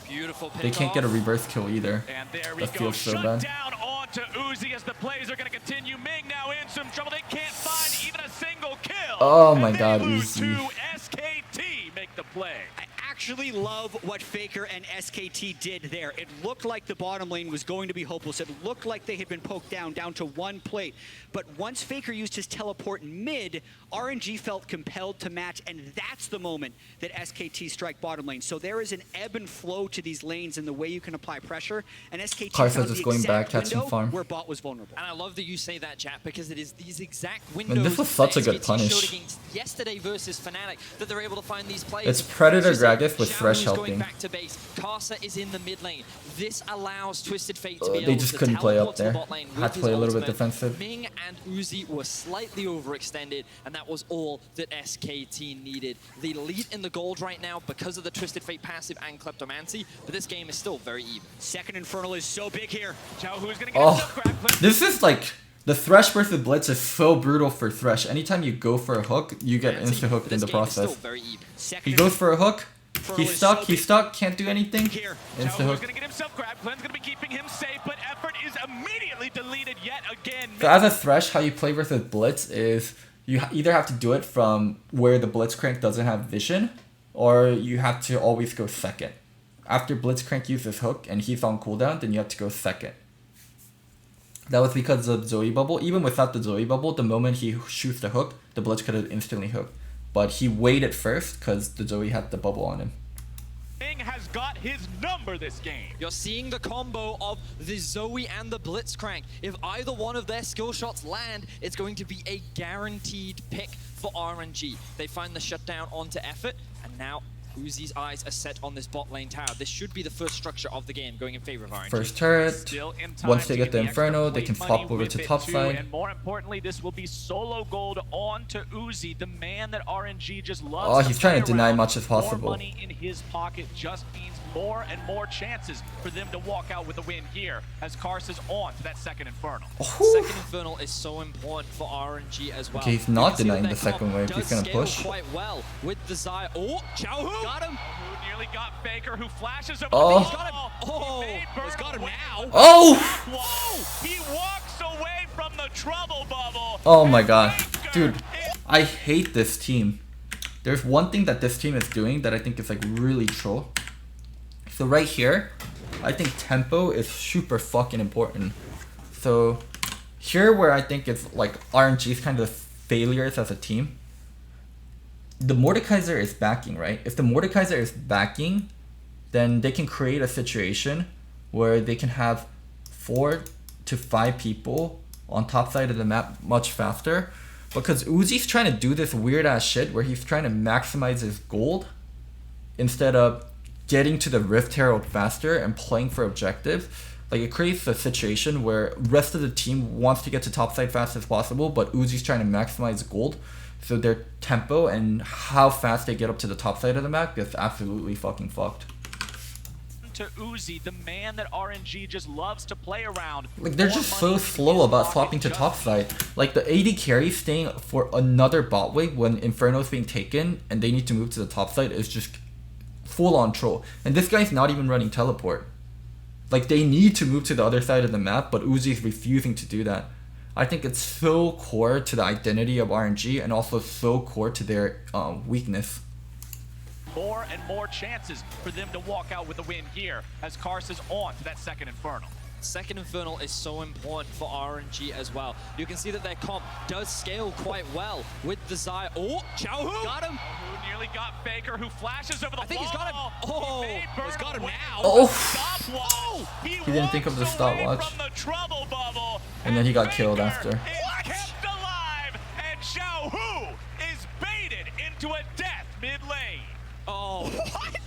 Beautiful pick They can't get a reverse kill either. And there we That go, feels so shut bad. down onto Uzi as the plays are going to continue. Ming now in some trouble. They can't find even a single kill. Oh my And God, they lose Uzi. to SKT make the play. I actually love what Faker and SKT did there. It looked like the bottom lane was going to be hopeless. It looked like they had been poked down to 1 plate. But once Faker used his teleport mid, RNG felt compelled to match, and that's the moment that SKT strike bottom lane. So there is an ebb and flow to these lanes in the way you can apply pressure, and SKT Karsa's found just the going exact back, catching window farm. where bot was vulnerable. And I love that you say that, Jap, because it is these exact windows this was such a that good SKT punish. showed against yesterday versus Fnatic that they're able to find these plays. It's Predator As you said, Gragas with Xiaohu's Thresh going helping. back to base. Karsa is in the mid lane. This allows Twisted Fate to be They able just to couldn't play teleport up to the there. bot lane Had with to his play a little bit ultimate. defensive. Ming and Uzi were slightly overextended, and that was all that SKT needed. The lead in the gold right now because of the Twisted Fate passive and Kleptomancy, but this game is still very even. Second Infernal is so big here. Xiaohu's going to get himself Oh, grabbed. this is like, the Thresh versus Blitz is so brutal for Thresh. Anytime you go for a hook, you get insta hooked in the process. Still very even. Second He goes for a hook, Infernal he's is so stuck, can't do anything. Here. Insta Xiaohu's hook. going to get himself grabbed. Clen's going to be keeping him safe, but effort is immediately deleted yet again. So as a Thresh, how you play versus Blitz is you either have to do it from where the Blitzcrank doesn't have vision, or you have to always go second. After Blitzcrank uses hook and he's on cooldown, then you have to go second. That was because of Zoe Bubble. Even without the Zoe Bubble, the moment he shoots the hook, the Blitz could have instantly hooked. But he waited first because the Zoe had the bubble on him. Ming has got his number this game. You're seeing the combo of the Zoe and the Blitzcrank. If either one of their skill shots land, it's going to be a guaranteed pick for RNG. They find the shutdown onto effort, and now Uzi's eyes are set on this bot lane tower. This should be the first structure of the game going in favor of RNG. First turret. Still in time Once they to get the the extra Inferno, they plate can money pop over with to it top too, side. And more importantly, this will be solo gold on to Uzi, the man that RNG just loves. Oh, he's trying to deny around. much as possible. More money in his pocket just means more and more chances for them to walk out with a win here as Kars is on to that second Infernal. Second Infernal is so important for RNG as well. Okay, he's not denying the second wave. He's gonna push. Quite well with the Xayah. Oh, Xiaohu Got him. Who nearly got Faker, who flashes over Oh. the He's got him. Oh, he's got him now. Oh! Whoa! He walks away from the trouble bubble. Oh my god. Dude, I hate this team. There's one thing that this team is doing that I think is like really troll. So right here, I think tempo is super fucking important. So here where I think it's like RNG's kind of failures as a team. The Mordekaiser is backing, right? If the Mordekaiser is backing, then they can create a situation where they can have 4 to 5 people on top side of the map much faster. Because Uzi's trying to do this weird ass shit where he's trying to maximize his gold instead of getting to the Rift Herald faster and playing for objectives. Like it creates a situation where rest of the team wants to get to top side fast as possible, but Uzi's trying to maximize gold. So their tempo and how fast they get up to the top side of the map gets absolutely fucking fucked. To Uzi, the man that RNG just loves to play around. Like they're just so slow about swapping to top side. Like the AD carry staying for another bot wave when Inferno's being taken and they need to move to the top side is just full on troll. And this guy's not even running teleport. Like they need to move to the other side of the map, but Uzi's refusing to do that. I think it's so core to the identity of RNG and also so core to their weakness. More and more chances for them to walk out with a win here as Kars is on to that second Infernal. Second Infernal is so important for RNG as well. You can see that their comp does scale quite well with the Xayah. Oh, Xiaohu! Got him. Who nearly got Faker, who flashes over the wall. I think he's got him. Oh, he's got him now. Oh! Stopwatch. He didn't think of the stopwatch. From the trouble bubble, And then he got killed Faker after. is kept alive, and Xiaohu is baited into a death mid lane. Oh,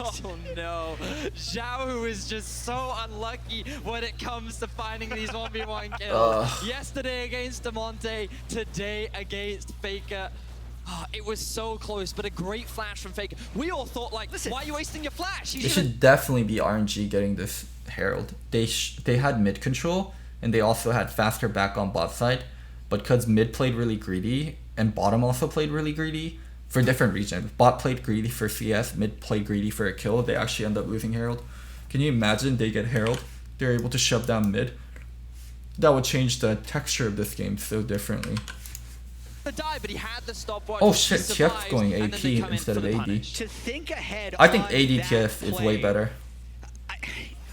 oh no. Xiaohu is just so unlucky when it comes to finding these 1v1 kills. Yesterday against Demonte, today against Faker. Oh, it was so close, but a great flash from Faker. We all thought, like, listen, why are you wasting your flash? It should definitely be RNG getting this Herald. They had mid control, and they also had faster back on bot side. But because mid played really greedy, and bottom also played really greedy, for different reasons. Bot played greedy for CS, mid played greedy for a kill. They actually end up losing Herald. Can you imagine they get Herald? They're able to shove down mid. That would change the texture of this game so differently. Die, but he had the stopwatch. Oh shit, TF's going AP instead of AD. To think ahead. I think on AD that TF is way play, better.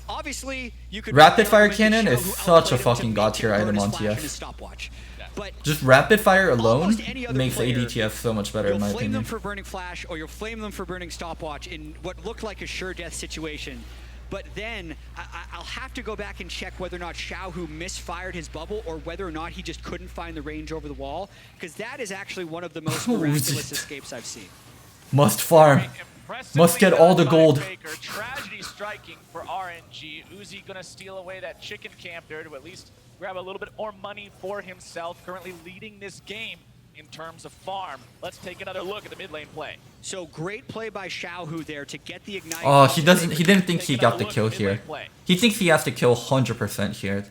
Obviously, you could Rapid fire argue cannon Xiaohu is such a outplayed him to fucking make god tier him item burn on his flash and TF. his stopwatch. But Just rapid fire alone almost any other makes player, AD TF so much better in you'll my flame opinion. them for burning flash, or you'll flame them for burning stopwatch in what looked like a sure death situation. But then I'll have to go back and check whether or not Xiaohu misfired his bubble or whether or not he just couldn't find the range over the wall, because that is actually one of the most miraculous escapes I've seen. Must farm. Must get all the gold. Faker. Tragedy striking for RNG. Uzi gonna steal away that chicken camp there to at least grab a little bit more money for himself. Currently leading this game in terms of farm. Let's take another look at the mid lane play. So great play by Xiaohu there to get the ignite. Oh, he didn't think he got the kill here. He thinks he has to kill 100% here.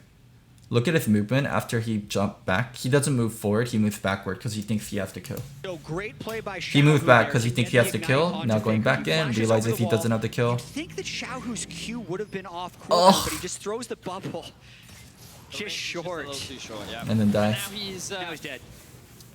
Look at his movement after he jumped back. He doesn't move forward, he moves backward because he thinks he has to kill. So great play by Xiaohu. He moved back because he there thinks to he has get to the kill. ignite Now onto going Faker. back He in, flashes realizes over he the doesn't wall. have the kill. You'd think that Xiaohu's Q would have been off cooldown, Oh. but he just throws the bubble. Just short. Just a little too short, yeah. And then dies. Now he's Now he's dead.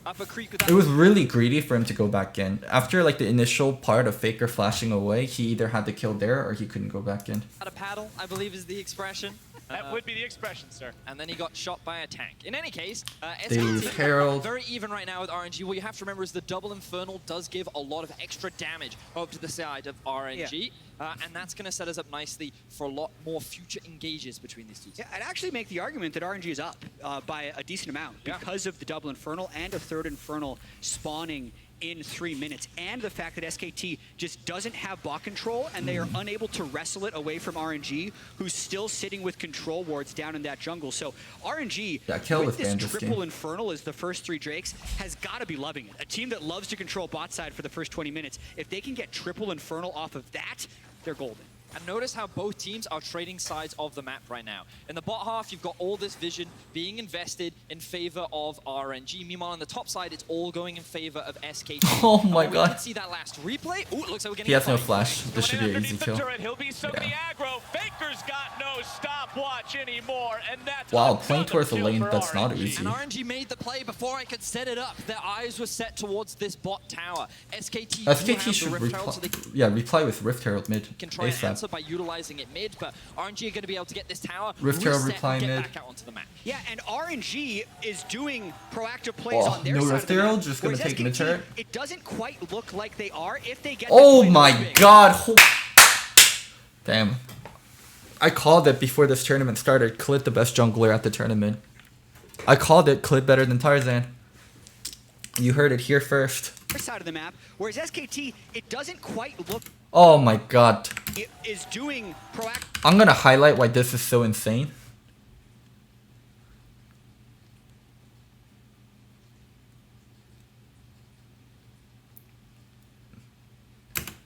up a creek with that. It was really greedy for him to go back in. After like the initial part of Faker flashing away, he either had to kill there or he couldn't go back in. Out of paddle, I believe is the expression. That would be the expression, sir. And then he got shot by a tank. In any case, They SKT, lose Herald. very even right now with RNG. What you have to remember is the double Infernal does give a lot of extra damage over to the side of RNG. And that's going to set us up nicely for a lot more future engages between these two teams. Yeah, I'd actually make the argument that RNG is up by a decent amount because of the double Infernal and a third Infernal spawning in 3 minutes, and the fact that SKT just doesn't have bot control and they are unable to wrestle it away from RNG, who's still sitting with control wards down in that jungle. So RNG, with this triple Infernal as the first 3 Drakes, has got to be loving it. A team that loves to control bot side for the first 20 minutes, if they can get triple Infernal off of that, they're golden. And notice how both teams are trading sides of the map right now. In the bot half, you've got all this vision being invested in favor of RNG. Meanwhile, on the top side, it's all going in favor of SKT. Oh my god. We can see that last replay. Ooh, it looks like we're getting He has no flash. This should be an easy kill. He'll be soaking the aggro. Faker's got no stopwatch anymore, and that's wow, playing towards the lane, that's not easy. And RNG made the play before I could set it up. Their eyes were set towards this bot tower. SKT should reply with Rift Herald mid. Can try and answer by utilizing it mid, but RNG are going to be able to get this tower, Rift Herald reply get mid. back out onto the map. Yeah, and RNG is doing proactive plays on their no side Rift of the map, Herald, just gonna take mid turret. It doesn't quite look like they are if they get. Oh my god! Damn. I called it before this tournament started. Clit the best jungler at the tournament. I called it. Clit better than Tarzan. You heard it here first. Side of the map, whereas SKT, it doesn't quite look. Oh my god. It is doing proactive. I'm gonna highlight why this is so insane.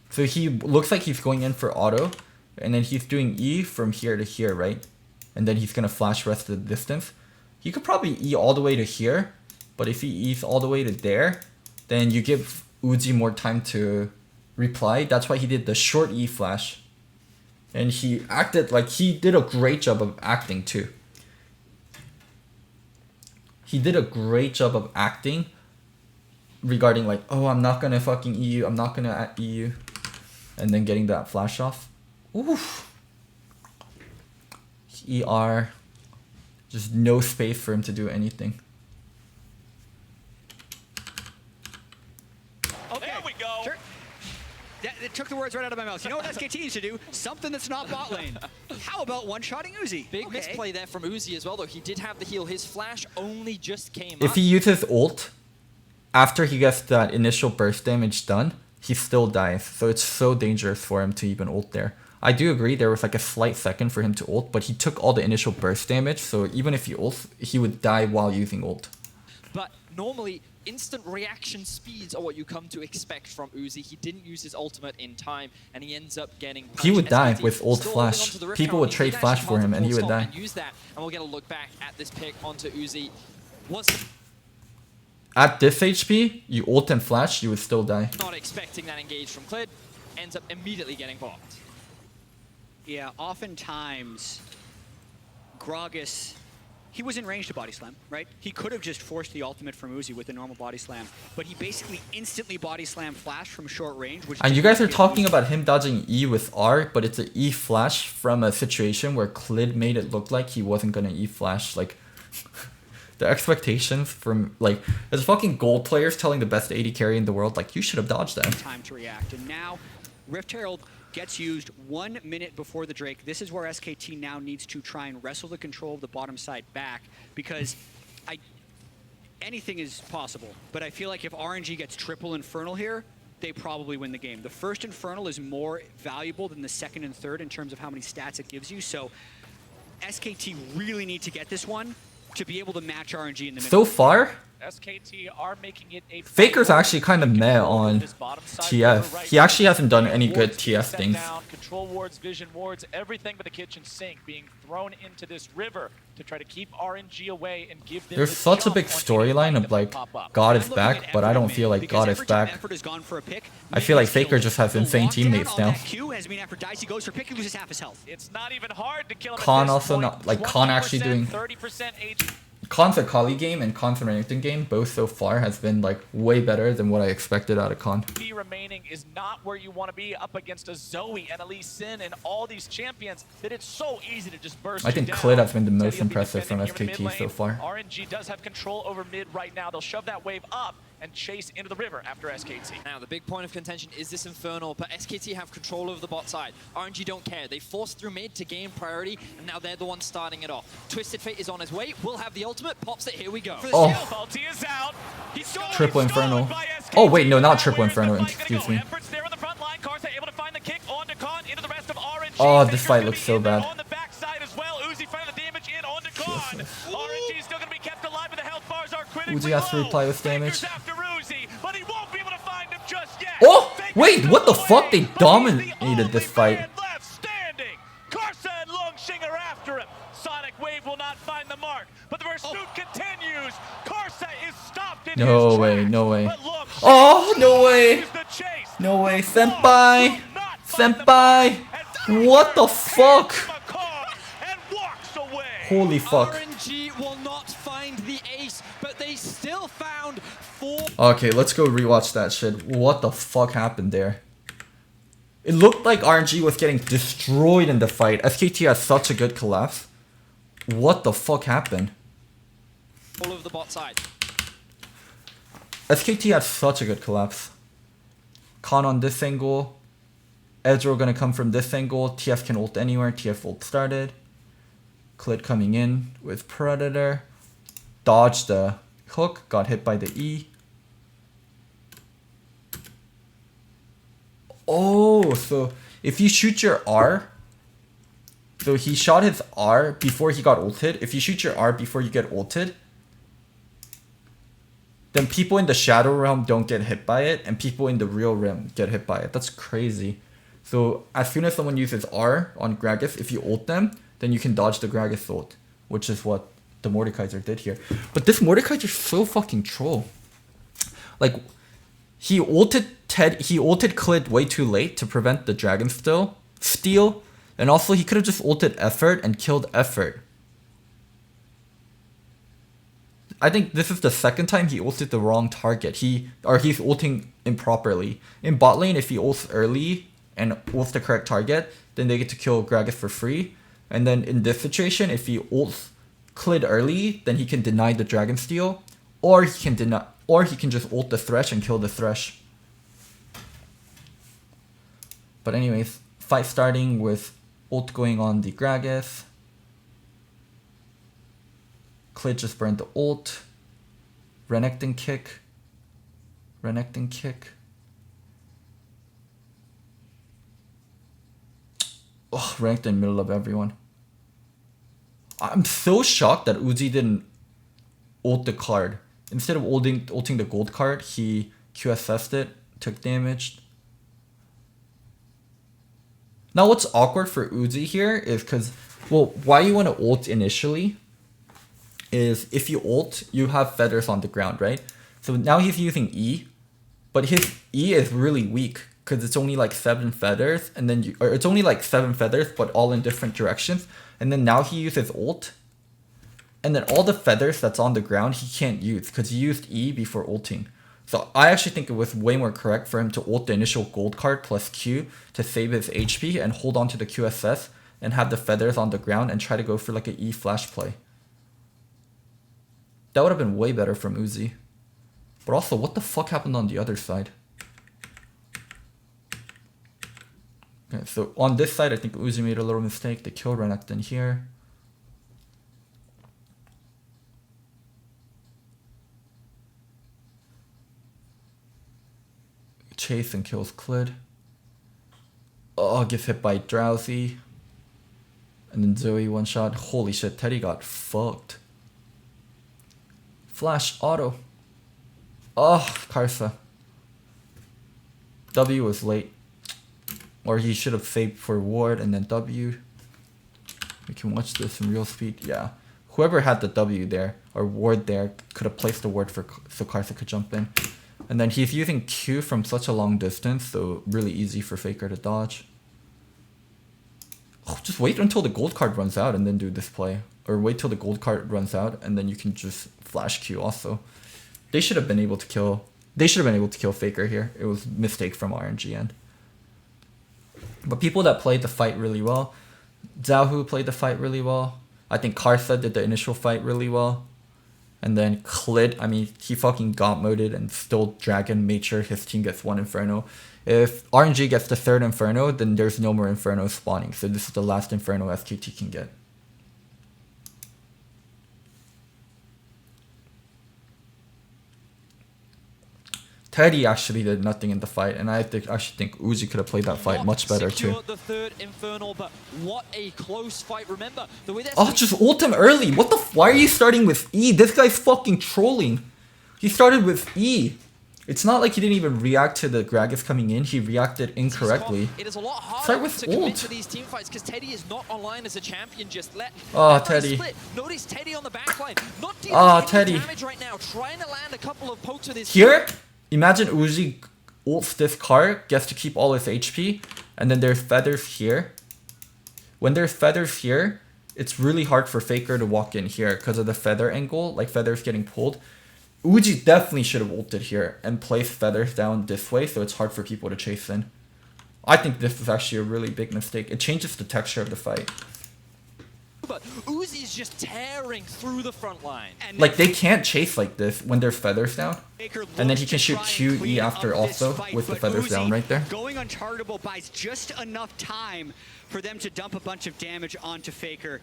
So he looks like he's going in for auto, and then he's doing E from here to here, right? And then he's gonna flash rest of the distance. He could probably E all the way to here, but if he E's all the way to there, then you give Uzi more time to reply. That's why he did the short E flash. And he acted like he did a great job of acting too. He did a great job of acting regarding like, oh, I'm not gonna fucking E you, I'm not gonna E you. And then getting that flash off. Oof. ER. Just no space for him to do anything. Okay, there we go. Sure. It took the words right out of my mouth. You know what SKT needs to do? Something that's not bot lane. How about one-shotting Uzi? Big misplay there from Uzi as well, though. He did have the heal. His flash only just came up. If he uses ult, after he gets that initial burst damage done, he still dies. So it's so dangerous for him to even ult there. I do agree there was like a slight second for him to ult, but he took all the initial burst damage, so even if he ults, he would die while using ult. But normally, instant reaction speeds are what you come to expect from Uzi. He didn't use his ultimate in time, and he ends up getting punished. He would die SKT with ult flash. People would trade flash for him, and he would die. Use that, and we'll get a look back at this pick onto Uzi. At this HP, you ult and flash, you would still die. Not expecting that engage from Clid, ends up immediately getting blocked. Yeah, oftentimes, Gragas, he was in range to body slam, right? He could have just forced the ultimate from Uzi with a normal body slam, but he basically instantly body slam flash from short range. Which and you guys are talking about him dodging E with R, but it's an E flash from a situation where Clid made it look like he wasn't gonna E flash. Like, the expectations from, like, there's fucking gold players telling the best AD carry in the world, like, you should have dodged that. Time to react, and now Rift Herald gets used 1 minute before the Drake. This is where SKT now needs to try and wrestle the control of the bottom side back, because anything is possible. But I feel like if RNG gets triple Infernal here, they probably win the game. The first Infernal is more valuable than the second and third in terms of how many stats it gives you. So SKT really need to get this one to be able to match RNG in the middle. So far, SKT are making it a Faker's actually kind of meh on TF. He actually hasn't done any good TF things. Control wards, vision wards, everything but the kitchen sink being thrown into this river to try to keep RNG away and give them. There's such a big storyline of like God is back, but I don't feel like God is back. I feel like Faker just has insane teammates now. It's not even hard to kill him. Khan also not like Khan actually doing 30% HP. Khan's Akali game and Khan's Renekton game, both so far, has been like way better than what I expected out of Khan. Remaining is not where you want to be up against a Zoe and a Lee Sin and all these champions that it's so easy to just burst. I think Clid has been the most impressive from SKT so far. RNG does have control over mid right now. They'll shove that wave up and chase into the river after SKT. Now, the big point of contention is this Infernal, but SKT have control over the bot side. RNG don't care. They forced through mid to gain priority, and now they're the ones starting it off. Twisted Fate is on his way. Will have the ultimate. Pops it. Here we go. Oh. Ulti is out. He's Triple Infernal. By Oh wait, no, not triple Inferno, excuse me. Oh, this fight looks so bad. Uzi has to reply with damage. Oh, wait, what the fuck? They dominated this fight. No way, no way. Oh, no way. No way, senpai. Senpai. What the fuck? Holy fuck. RNG will not find the ace, but they still found 4. Okay, let's go rewatch that shit. What the fuck happened there? It looked like RNG was getting destroyed in the fight. SKT has such a good collapse. What the fuck happened? All of the bot side. SKT had such a good collapse. Khan on this angle. Ezreal gonna come from this angle. TF can ult anywhere. TF ult started. Clit coming in with Predator. Dodged the hook. Got hit by the E. Oh, so if you shoot your R. So he shot his R before he got ulted. If you shoot your R before you get ulted, then people in the Shadow Realm don't get hit by it, and people in the real realm get hit by it. That's crazy. So as soon as someone uses R on Gragas, if you ult them, then you can dodge the Gragas ult, which is what the Mordekaiser did here. But this Mordekaiser is so fucking troll. Like, he ulted Clit way too late to prevent the Dragon steal, and also he could have just ulted Effort and killed Effort. I think this is the second time he ulted the wrong target. He's ulting improperly. In bot lane, if he ults early and ults the correct target, then they get to kill Gragas for free. And then in this situation, if he ults Clit early, then he can deny the Dragon steal, or he can just ult the Thresh and kill the Thresh. But anyways, fight starting with ult going on the Gragas. Clit just burned the ult. Renekton kick. Renekton kick. Oh, Renekton middle of everyone. I'm so shocked that Uzi didn't ult the card. Instead of ulting the gold card, he QSS'd it, took damage. Now what's awkward for Uzi here is because, well, why you want to ult initially is if you ult, you have feathers on the ground, right? So now he's using E, but his E is really weak because it's only like 7 feathers, and then it's only like 7 feathers, but all in different directions. And then now he uses ult, and then all the feathers that's on the ground he can't use because he used E before ulting. So I actually think it was way more correct for him to ult the initial gold card plus Q to save his HP and hold on to the QSS and have the feathers on the ground and try to go for like an E flash play. That would have been way better from Uzi. But also, what the fuck happened on the other side? Okay, so on this side, I think Uzi made a little mistake. They killed Renekton here. Chase and kills Clit. Oh, gets hit by Drowsy. And then Zoe one shot. Holy shit, Teddy got fucked. Flash auto. Oh, Karsa. W was late. Or he should have saved for ward and then W. We can watch this in real speed. Yeah. Whoever had the W there, or ward there, could have placed the ward so Karsa could jump in. And then he's using Q from such a long distance, so really easy for Faker to dodge. Oh, just wait until the gold card runs out and then do this play. Or wait till the gold card runs out and then you can just flash Q also. They should have been able to kill Faker here. It was a mistake from RNG end. But people that played the fight really well. Zhaohu played the fight really well. I think Karsa did the initial fight really well. And then Clit, I mean, he fucking got moded and still Dragon made sure his team gets 1 Inferno. If RNG gets the 3rd Inferno, then there's no more Inferno spawning. So this is the last Inferno SKT can get. Teddy actually did nothing in the fight, and I actually think Uzi could have played that fight much better too. The third Infernal, but what a close fight. Remember, the way Oh, just ult him early. What the why are you starting with E? This guy's fucking trolling. He started with E. It's not like he didn't even react to the Gragas coming in. He reacted incorrectly. It is a lot Start harder with to commit ult. to these team fights because Teddy is not online as a champion just let. Oh, Everybody Teddy. split. Notice Teddy on the backline. Not dealing Oh, any Teddy. damage right now. Trying to land a couple of pokes with his Here, imagine Uzi ults this car, gets to keep all his HP, and then there's feathers here. When there's feathers here, it's really hard for Faker to walk in here because of the feather angle, like feathers getting pulled. Uji definitely should have ulted here and placed feathers down this way so it's hard for people to chase in. I think this is actually a really big mistake. It changes the texture of the fight. But Uzi's just tearing through the front line. And Like, they can't chase like this when there's feathers down. And then he can shoot QE after also with the feathers down right there. Going untargetable buys just enough time for them to dump a bunch of damage onto Faker.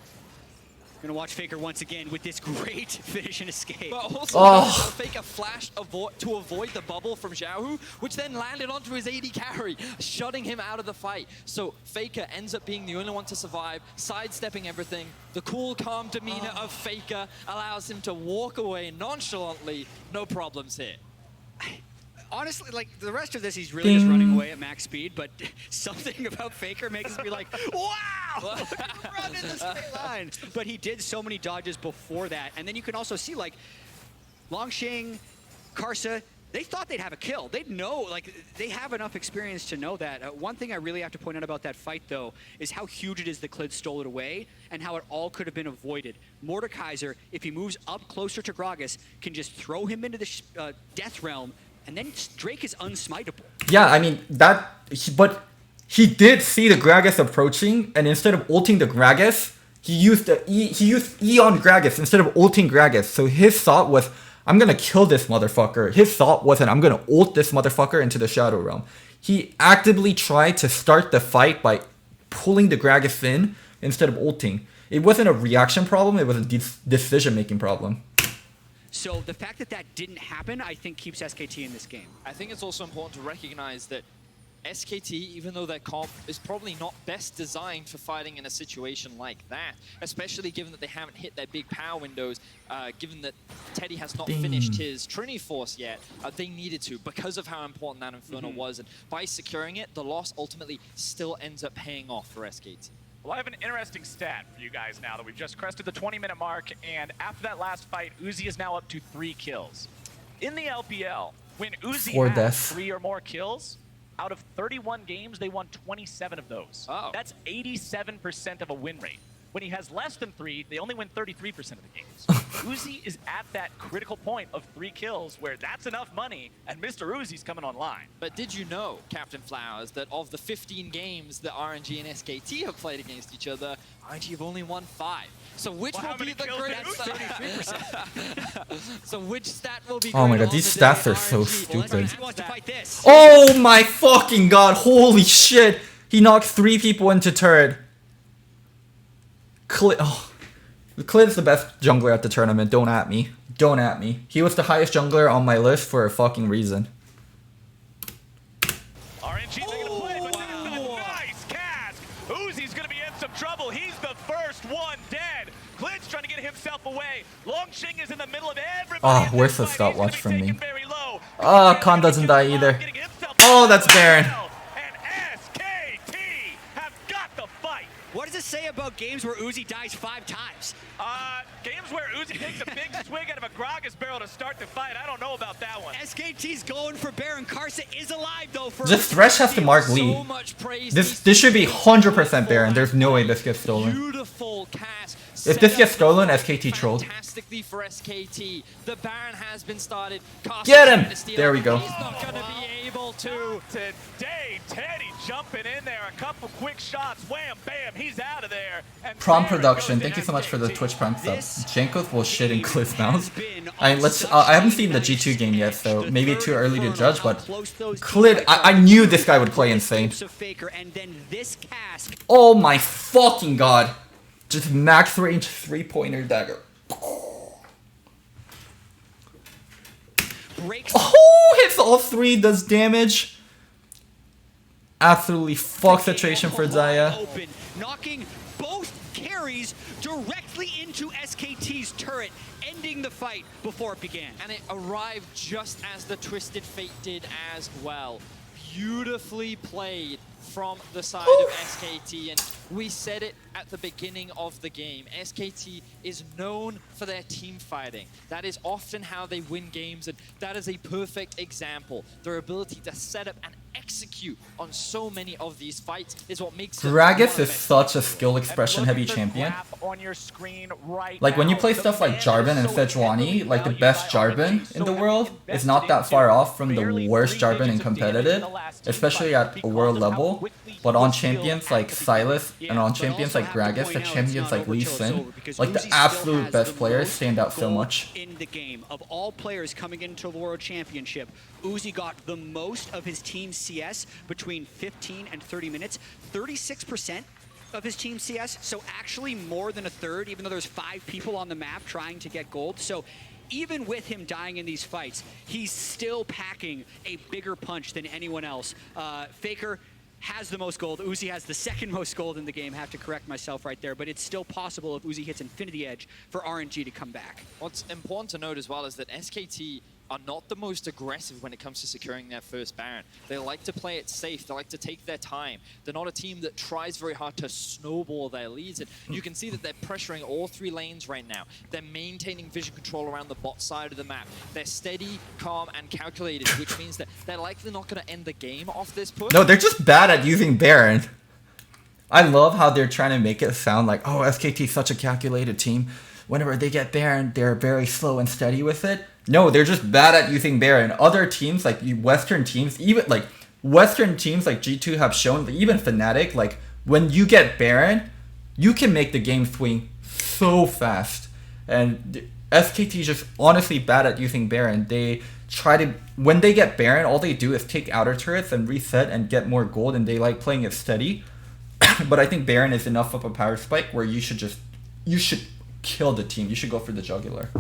Gonna watch Faker once again with this great finish and escape. But also, Faker flashed to avoid the bubble from Xiaohu, which then landed onto his AD carry, shutting him out of the fight. So Faker ends up being the only one to survive, sidestepping everything. The cool, calm demeanor of Faker allows him to walk away nonchalantly. No problems here. Honestly, like, the rest of this, he's really just running away at max speed, but something about Faker makes us be like, wow! Run in the straight line! But he did so many dodges before that, and then you can also see, like, Longsheng, Karsa, they thought they'd have a kill. They'd know, like, they have enough experience to know that. One thing I really have to point out about that fight, though, is how huge it is that Klid stole it away, and how it all could have been avoided. Mordekaiser, if he moves up closer to Gragas, can just throw him into the Death Realm, and then Drake is unsmiteable. Yeah, I mean, but he did see the Gragas approaching, and instead of ulting the Gragas, he used E on Gragas instead of ulting Gragas. So his thought was, I'm gonna kill this motherfucker. His thought wasn't, I'm gonna ult this motherfucker into the Shadow Realm. He actively tried to start the fight by pulling the Gragas in instead of ulting. It wasn't a reaction problem, it was a decision-making problem. So the fact that that didn't happen, I think, keeps SKT in this game. I think it's also important to recognize that SKT, even though their comp is probably not best designed for fighting in a situation like that, especially given that they haven't hit their big power windows, given that Teddy has not finished his Trinity Force yet, they needed to because of how important that Inferno was. And by securing it, the loss ultimately still ends up paying off for SKT. Well, I have an interesting stat for you guys now that we've just crested the 20-minute mark, and after that last fight, Uzi is now up to 3 kills. In the LPL, when Uzi had 3 or more kills, out of 31 games, they won 27 of those. Oh. That's 87% of a win rate. When he has less than 3, they only win 33% of the games. Uzi is at that critical point of 3 kills where that's enough money, and Mr. Uzi's coming online. But did you know, Captain Flowers, that of the 15 games that RNG and SKT have played against each other, RNG have only won 5. So which will be the greatest? 33%. So which stat will be? Oh my god, these stats are so stupid. This. Oh my fucking god, holy shit! He knocked 3 people into turret. Klid's the best jungler at the tournament, don't at me. Don't at me. He was the highest jungler on my list for a fucking reason. RNG making a play, but that's a nice cast. Uzi's gonna be in some trouble. He's the first one dead. Klid's trying to get himself away. Longsheng is in the middle of everybody. Oh, where's the stopwatch from me? Oh, Khan doesn't die either. Oh, that's Baron. What does it say about games where Uzi dies 5 times? Games where Uzi takes a big swig out of a Gragas barrel to start the fight. I don't know about that one. SKT's going for Baron. Karsa is alive though. For this Thresh has to mark Lee. This should be 100% Baron. There's no way this gets stolen. Beautiful cast. If this gets stolen, SKT trolled. Fantastically for SKT. The Baron has been started. Get him! There we go. He's not going to be able to. Today, Teddy jumping in there. A couple quick shots. Wham, bam. He's out of there. And Prom Production, thank you so much for the Twitch Prime sub. Jankos will shit in Cliff Mouse. I haven't seen the G2 game yet, so maybe too early to judge, but Klid, I knew this guy would play insane. Oh my fucking god. Just max range 3-pointer dagger. breaks. Oh, hits all 3, does damage. Absolutely fuck situation for Zaya. Open, knocking both carries directly into SKT's turret, ending the fight before it began. And it arrived just as the Twisted Fate did as well. Beautifully played from the side of SKT, and we said it at the beginning of the game. SKT is known for their team fighting. That is often how they win games, and that is a perfect example. Their ability to set up and execute on so many of these fights is what makes them Gragas is such a skill expression heavy champion. On your screen right Like when you now, play the stuff like man Jarvan is and so Sejuani, heavily like the valued best by RNG, Jarvan in the so world invested is not that far into off from the barely worst 3 Jarvan in digits of damage competitive, in the last team especially fight at a because world of how level. quickly But he on was skilled champions at like the beginning. Silas Yeah, and on but champions also like have to Gragas point and out it's champions not like Lee overkill, Sin, so because like the Uzi still absolute has best the players most stand out so gold much. in the game. Of all players coming into the World Championship, Uzi got the most of his team CS between 15 and 30 minutes, 36% of his team CS, so actually more than a third, even though there's 5 people on the map trying to get gold. So even with him dying in these fights, he's still packing a bigger punch than anyone else. Faker has the most gold. Uzi has the second most gold in the game. Have to correct myself right there, but it's still possible if Uzi hits Infinity Edge for RNG to come back. What's important to note as well is that SKT are not the most aggressive when it comes to securing their first Baron. They like to play it safe. They like to take their time. They're not a team that tries very hard to snowball their leads. And you can see that they're pressuring all 3 lanes right now. They're maintaining vision control around the bot side of the map. They're steady, calm, and calculated, which means that they're likely not going to end the game off this push. No, they're just bad at using Baron. I love how they're trying to make it sound like, oh, SKT is such a calculated team. Whenever they get Baron, they're very slow and steady with it. No, they're just bad at using Baron. Other teams, like Western teams, even like Western teams like G2 have shown, even Fnatic, like when you get Baron, you can make the game swing so fast. And SKT is just honestly bad at using Baron. They try to, when they get Baron, all they do is take outer turrets and reset and get more gold, and they like playing it steady. But I think Baron is enough of a power spike where you should kill the team. You should go for the jugular.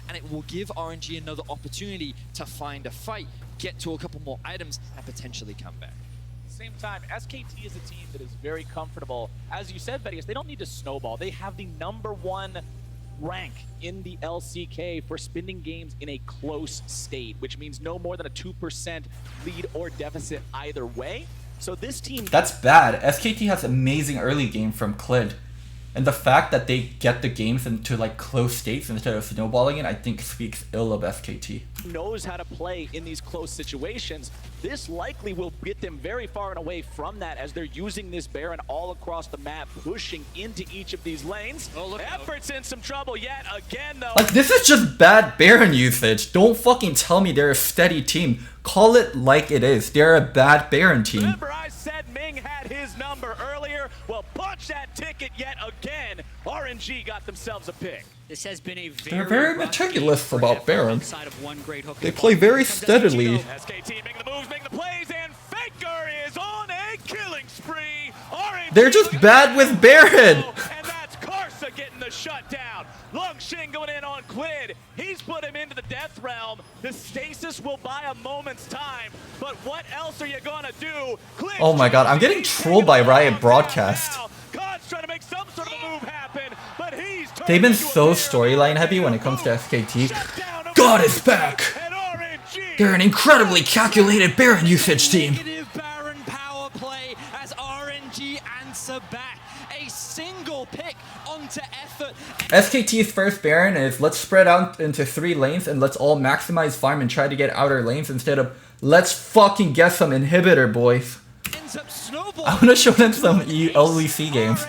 And it will give RNG another opportunity to find a fight, get to a couple more items, and potentially come back. At the same time, SKT is a team that is very comfortable. As you said, Betty, they don't need to snowball. They have the #1 rank in the LCK for spending games in a close state, which means no more than a 2% lead or deficit either way. So this team... That's bad. SKT has amazing early game from Clid. And the fact that they get the games into like close states instead of snowballing it, I think speaks ill of SKT. Knows how to play in these close situations. This likely will get them very far and away from that as they're using this Baron all across the map, pushing into each of these lanes. Oh, look. Effort's in some trouble yet again, though. Like, this is just bad Baron usage. Don't fucking tell me they're a steady team. Call it like it is. They're a bad Baron team. Remember I said Ming had his number earlier? Well, punch that ticket yet again. RNG got themselves a pick. This has been a They're very rough meticulous game for about Effer Baron. outside of one great hook They and play block. very Comes steadily. SKT. SKT making the moves, making the plays, and Faker is on a killing spree. RNG They're just bad with Baron. And that's Karsa getting the shutdown. Longxing going in on Quid. He's put him into the death realm. The stasis will buy a moment's time. But what else are you gonna do? Quid Oh my god, I'm getting trolled by Riot Broadcast. God's trying to make some sort of a move happen, but he's They've been so storyline heavy when it comes to SKT. God is back. They're an incredibly calculated Baron usage team. Negative Baron power play as RNG answer back. A single pick onto effort. SKT's first Baron is let's spread out into 3 lanes and let's all maximize farm and try to get outer lanes instead of let's fucking get some inhibitor, boys. Ends up snowballing. I want to show them some LEC games.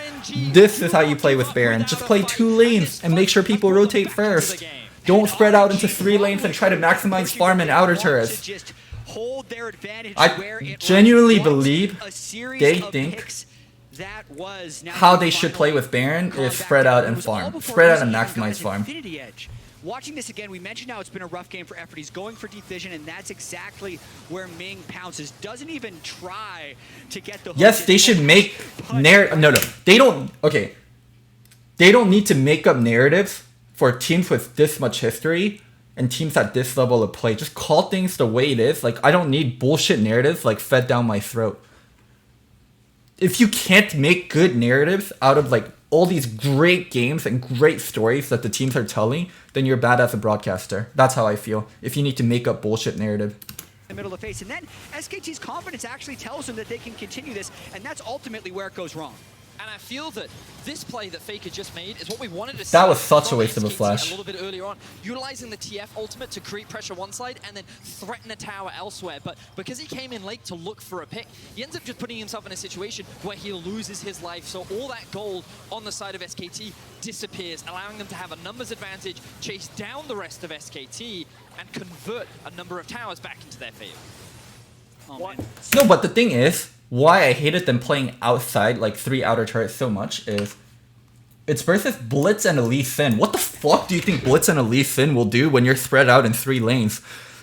This is how you play with Baron. Just play 2 lanes and make sure people rotate first. Don't spread out into 3 lanes and try to maximize farm and outer turrets. I genuinely believe they think how they should play with Baron is spread out and farm. Spread out and maximize farm. Watching this again, we mentioned how it's been a rough game for Effort. He's going for deep vision, and that's exactly where Ming pounces. Doesn't even try to get the hook. Yes, they should make no. They don't. Okay, they don't need to make up narratives for teams with this much history and teams at this level of play. Just call things the way it is. Like, I don't need bullshit narratives like fed down my throat. If you can't make good narratives out of like all these great games and great stories that the teams are telling, then you're bad as a broadcaster. That's how I feel. If you need to make up bullshit narrative. The middle of the face, and then SKT's confidence actually tells them that they can continue this, and that's ultimately where it goes wrong. And I feel that this play that Faker just made is what we wanted to see. That was such a waste of a SKT flash. A little bit earlier on, utilizing the TF ultimate to create pressure one side and then threaten a tower elsewhere. But because he came in late to look for a pick, he ends up just putting himself in a situation where he loses his life. So all that gold on the side of SKT disappears, allowing them to have a numbers advantage, chase down the rest of SKT, and convert a number of towers back into their favor. Oh, No, but the thing is, why I hated them playing outside, like 3 outer turrets so much is it's versus Blitz and Elise Sin. What the fuck do you think Blitz and Elise Sin will do when you're spread out in 3 lanes?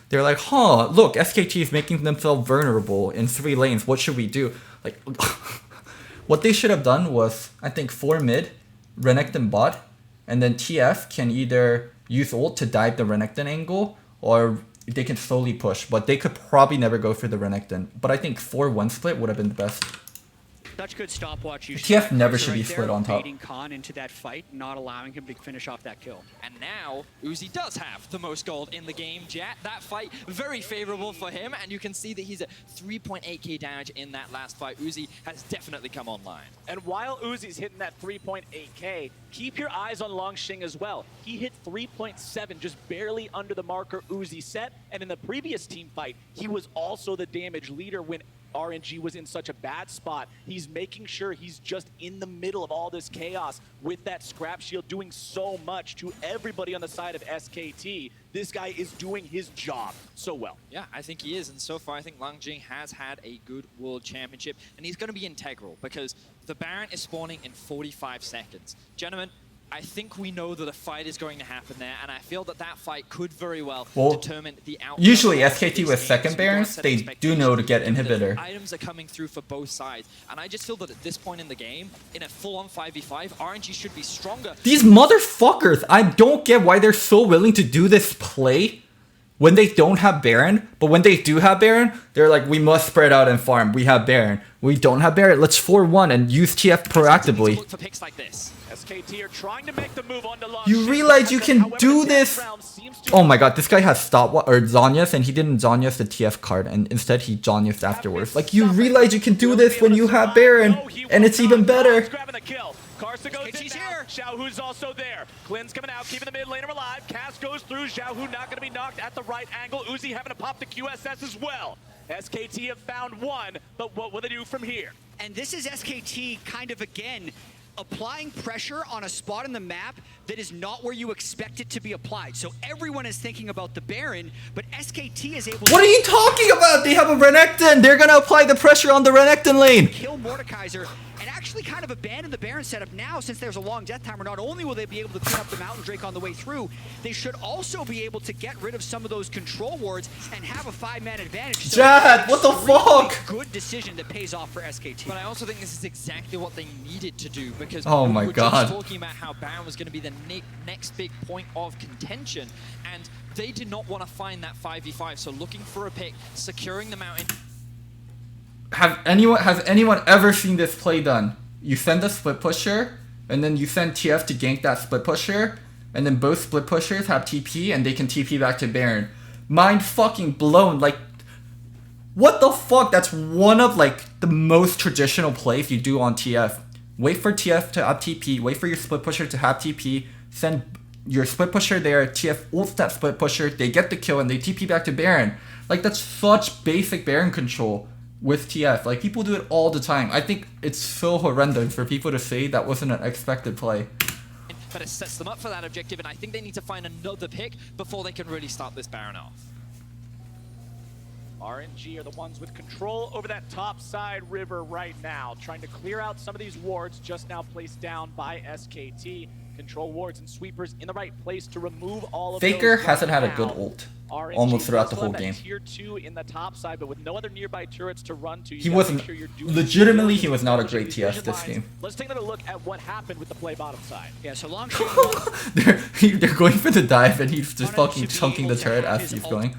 They're like, huh, look, SKT is making themselves vulnerable in 3 lanes. What should we do? Like, what they should have done was, I think, 4 mid, Renekton bot, and then TF can either use ult to dive the Renekton angle, or they can slowly push, but they could probably never go for the Renekton. But I think 4-1 split would have been the best. Such good stopwatch. TF never should be split on top. Baiting Khan into that fight, not allowing him to finish off that kill. And now, Uzi does have the most gold in the game. That fight, very favorable for him, and you can see that he's at 3.8k damage in that last fight. Uzi has definitely come online. And while Uzi's hitting that 3.8k, keep your eyes on Longxing as well. He hit 3.7, just barely under the marker Uzi set, and in the previous team fight, he was also the damage leader when RNG was in such a bad spot. He's making sure he's just in the middle of all this chaos with that scrap shield, doing so much to everybody on the side of SKT. This guy is doing his job so well. Yeah, I think he is, and so far I think Longxing has had a good World Championship, and he's going to be integral because the Baron is spawning in 45 seconds. Gentlemen, I think we know that a fight is going to happen there, and I feel that that fight could very well determine the outcome. Usually SKT with second Barons, they do know to get inhibitor. Items are coming through for both sides, and I just feel that at this point in the game, in a full-on 5v5, RNG should be stronger. These motherfuckers, I don't get why they're so willing to do this play when they don't have Baron, but when they do have Baron, they're like, we must spread out and farm. We have Baron. We don't have Baron. Let's 4-1 and use TF proactively. Look for picks like this. SKT are trying to make the move onto Longxing. You realize you can do this? Oh my god, this guy has stopwatch or Zhonya's, and he didn't Zhonya's the TF card, and instead he Zhonya's afterwards. Like, you realize you can do this when you have Baron, and it's even better. Karsa goes in now. Xiaohu's also there. Clinn's coming out, keeping the mid laner alive. Cass goes through. Xiaohu not going to be knocked at the right angle. Uzi having to pop the QSS as well. SKT have found one, but what will they do from here? And this is SKT kind of, again, applying pressure on a spot in the map that is not where you expect it to be applied. So everyone is thinking about the Baron, but SKT is able to... What are you talking about? They have a Renekton. They're going to apply the pressure on the Renekton lane. Kill Mordekaiser and actually kind of abandon the Baron setup now since there's a long death timer. Not only will they be able to clean up the Mountain Drake on the way through, they should also be able to get rid of some of those control wards and have a 5-man advantage. So Jad, what the fuck? Good decision that pays off for SKT. But I also think this is exactly what they needed to do because oh my we were god, just talking about how Baron was going to be the next big point of contention, and they did not want to find that 5v5. So looking for a pick, securing the mountain. Has anyone ever seen this play done? You send a split pusher, and then you send TF to gank that split pusher, and then both split pushers have TP, and they can TP back to Baron. Mind fucking blown. Like, what the fuck? That's one of, like, the most traditional plays you do on TF. Wait for TF to have TP, wait for your split pusher to have TP, send your split pusher there, TF ults that split pusher, they get the kill, and they TP back to Baron. Like, that's such basic Baron control with TF. Like, people do it all the time. I think it's so horrendous for people to say that wasn't an expected play. But it sets them up for that objective, and I think they need to find another pick before they can really start this Baron off. RNG are the ones with control over that top side river right now, trying to clear out some of these wards just now placed down by SKT. Control wards and sweepers in the right place to remove all of Faker those hasn't right had a now. good ult RNG almost throughout the does whole have that game. Tier 2 in the top side, but with no other nearby turrets to run to, He wasn't, legitimately, he was not a great TF this game. Let's take another look at what happened with the play bottom side. Yeah, so long they're going for the dive and he's just fucking chunking the turret as he's going.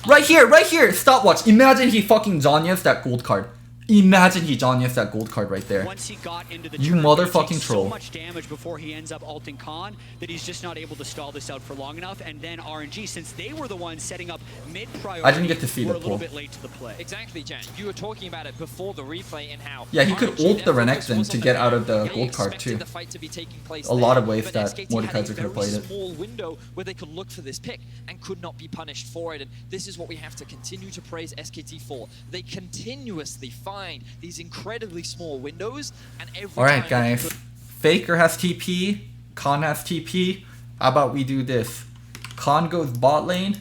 Right here, stopwatch. Imagine he fucking Zhonya's that gold card. Imagine he Zhonya's that gold card right there. Once he got into the You turret, motherfucking he takes troll. so much damage before he ends up ulting Khan that he's just not able to stall this out for long enough. And then RNG, since they were the ones setting up mid priority, I didn't get to see were the a little pull. bit late to the play. Exactly, Jan. You were talking about it before the replay and how... Yeah, he could RNG, ult the their focus Renekton was to on get the out of the They gold card expected too. the fight to be taking place A lot of ways but that SKT Mordekaiser had a could have very played it. small window where they could look for this pick and could not be punished for it. And this is what we have to continue to praise SKT for. They continuously find these incredibly small windows, and every Alright time guys, Faker has TP, Khan has TP. How about we do this? Khan goes bot lane,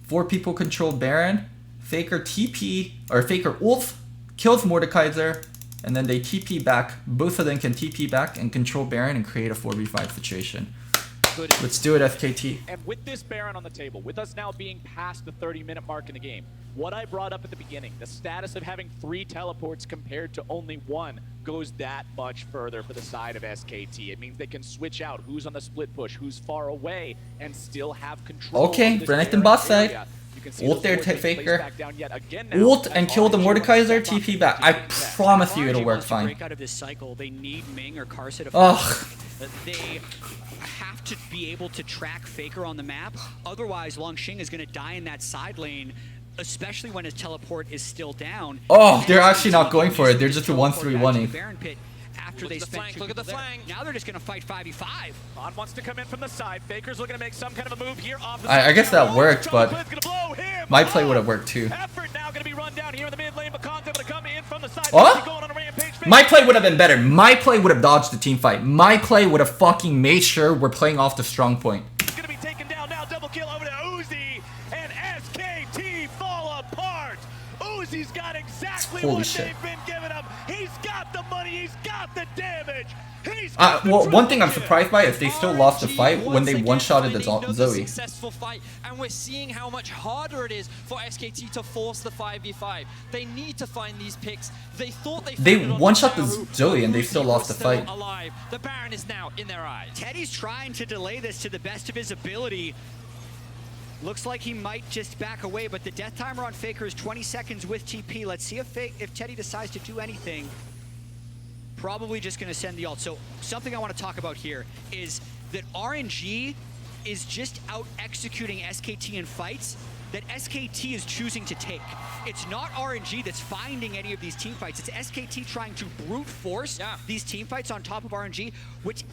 4 people control Baron, Faker TP, or Faker ults, kills Mordekaiser, and then they TP back. Both of them can TP back and control Baron and create a 4v5 situation. Let's do it, SKT. And with this Baron on the table, with us now being past the 30-minute mark in the game, what I brought up at the beginning, the status of having 3 teleports compared to only 1 goes that much further for the side of SKT. It means they can switch out who's on the split push, who's far away, and still have control. Okay, Renekton bot side. Ult there, Faker. Ult and kill the Mordekaiser, TP back. I promise you it'll work fine. Break out of this cycle, they need Ming or Karsa to Ugh. They have to be able to track Faker on the map. Otherwise, Longxing is going to die in that side lane, especially when his teleport is still down. Oh, they're actually not going for it. They're just a 1-3-1-ing. Baron pit after they spent look at the flank. Now they're just going to fight 5v5. Khan wants to come in from the side. Faker's looking to make some kind of a move here off the I guess that worked, but my play would have worked too. Effort now going to be run down here in the mid lane, but Khan's able to come in from the side. What? Going on a rampage. My play would have been better. My play would have dodged the team fight. My play would have fucking made sure we're playing off the strong point. He's going to be taken down now. Double kill over to Uzi, and SKT fall apart. Uzi's got exactly Holy what shit. they've been giving him. He's got the money. He's got the damage. Well, one thing I'm surprised by is they still lost the fight when they one-shotted the Zoe. Successful fight, and we're seeing how much harder it is for SKT to force the 5v5. They need to find these picks. They thought they one-shot the Zoe and they still lost the fight. Alive. The Baron is now in their eyes. Teddy's trying to delay this to the best of his ability. Looks like he might just back away, but the death timer on Faker is 20 seconds with TP. Let's see if Teddy decides to do anything. Probably just going to send the ult. So something I want to talk about here is that RNG is just out executing SKT in fights that SKT is choosing to take. It's not RNG that's finding any of these team fights. It's SKT trying to brute force these team fights on top of RNG, which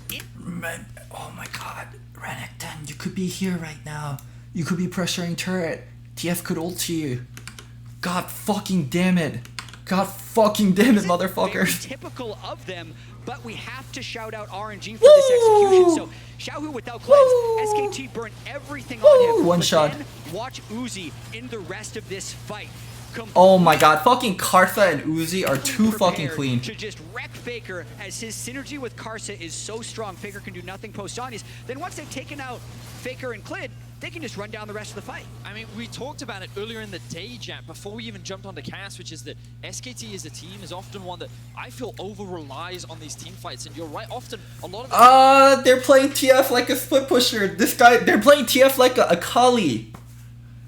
oh my god, Renekton, you could be here right now. You could be pressuring turret. TF could ult to you. God fucking damn it. God fucking damn it, motherfuckers. Very typical of them, but we have to shout out RNG for this execution. So Xiaohu without cleanse, SKT burned everything on him. One shot. Then watch Uzi in the rest of this fight. Oh my god, fucking Karsa and Uzi are too fucking clean. To just wreck Faker, as his synergy with Karsa is so strong, Faker can do nothing post-Zhonya's. Then once they've taken out Faker and Clid, they can just run down the rest of the fight. I mean, we talked about it earlier in the day, Jap, before we even jumped onto Cass, which is that SKT as a team is often one that I feel over-relies on these team fights, and you're right, often a lot of they're playing TF like a split pusher. They're playing TF like a Kali.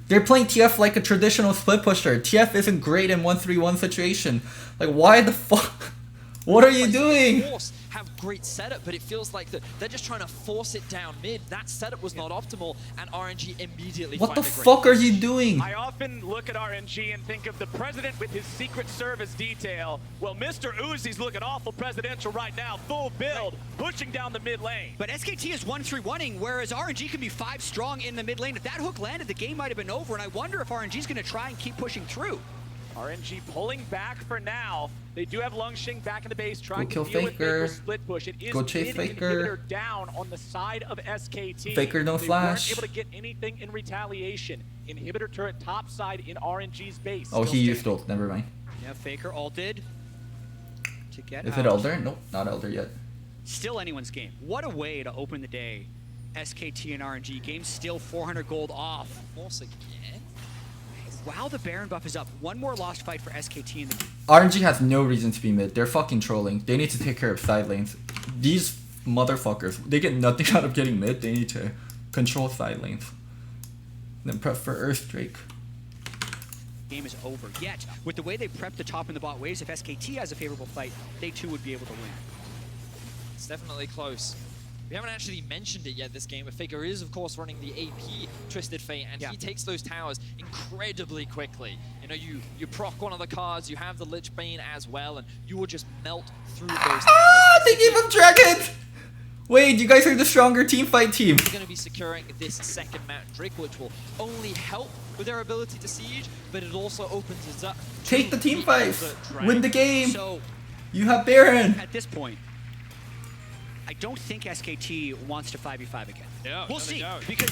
They're playing TF like a traditional split pusher. TF isn't great in 1-3-1 situation. Like, why the fuck? What are you doing? Have great setup, but it feels like that they're just trying to force it down mid. That setup was not optimal, and RNG immediately. What the fuck are you doing? I often look at RNG and think of the president with his Secret Service detail. Well, Mr. Uzi's looking awful presidential right now, full build, pushing down the mid lane. But SKT is 1-3-1-ing, whereas RNG can be 5 strong in the mid lane. If that hook landed, the game might have been over, and I wonder if RNG's going to try and keep pushing through. RNG pulling back for now. They do have Longxing back in the base, trying Go to kill deal with Faker. Faker's split push. It is Go chase Faker. inhibitor down on the side of SKT. Faker no flash. They weren't able to get anything in retaliation. Inhibitor turret top side in RNG's base. Oh, he used ult. Never mind. Yeah, Faker ulted to get Is it Elder? Nope, not Elder yet. Still anyone's game. What a way to open the day. SKT and RNG. Game still 400 gold off. Force again. Wow, the Baron buff is up. One more lost fight for SKT in the... RNG has no reason to be mid. They're fucking trolling. They need to take care of side lanes. These motherfuckers, they get nothing out of getting mid. They need to control side lanes. Then prep for Earthdrake. Game is over. Yet, with the way they prep the top and the bot waves, if SKT has a favorable fight, they too would be able to win. It's definitely close. We haven't actually mentioned it yet this game, but Faker is, of course, running the AP Twisted Fate, and he takes those towers incredibly quickly. You know, you proc one of the cards, you have the Lich Bane as well, and you will just melt through those towers. They gave him Dragon! Wait, you guys are the stronger team fight team. They're going to be securing this second Mount Drake, which will only help with their ability to siege, but it also opens it up. Take the team fights. Win the game. So, you have Baron. At this point, I don't think SKT wants to 5v5 again. Yeah, we'll see. Because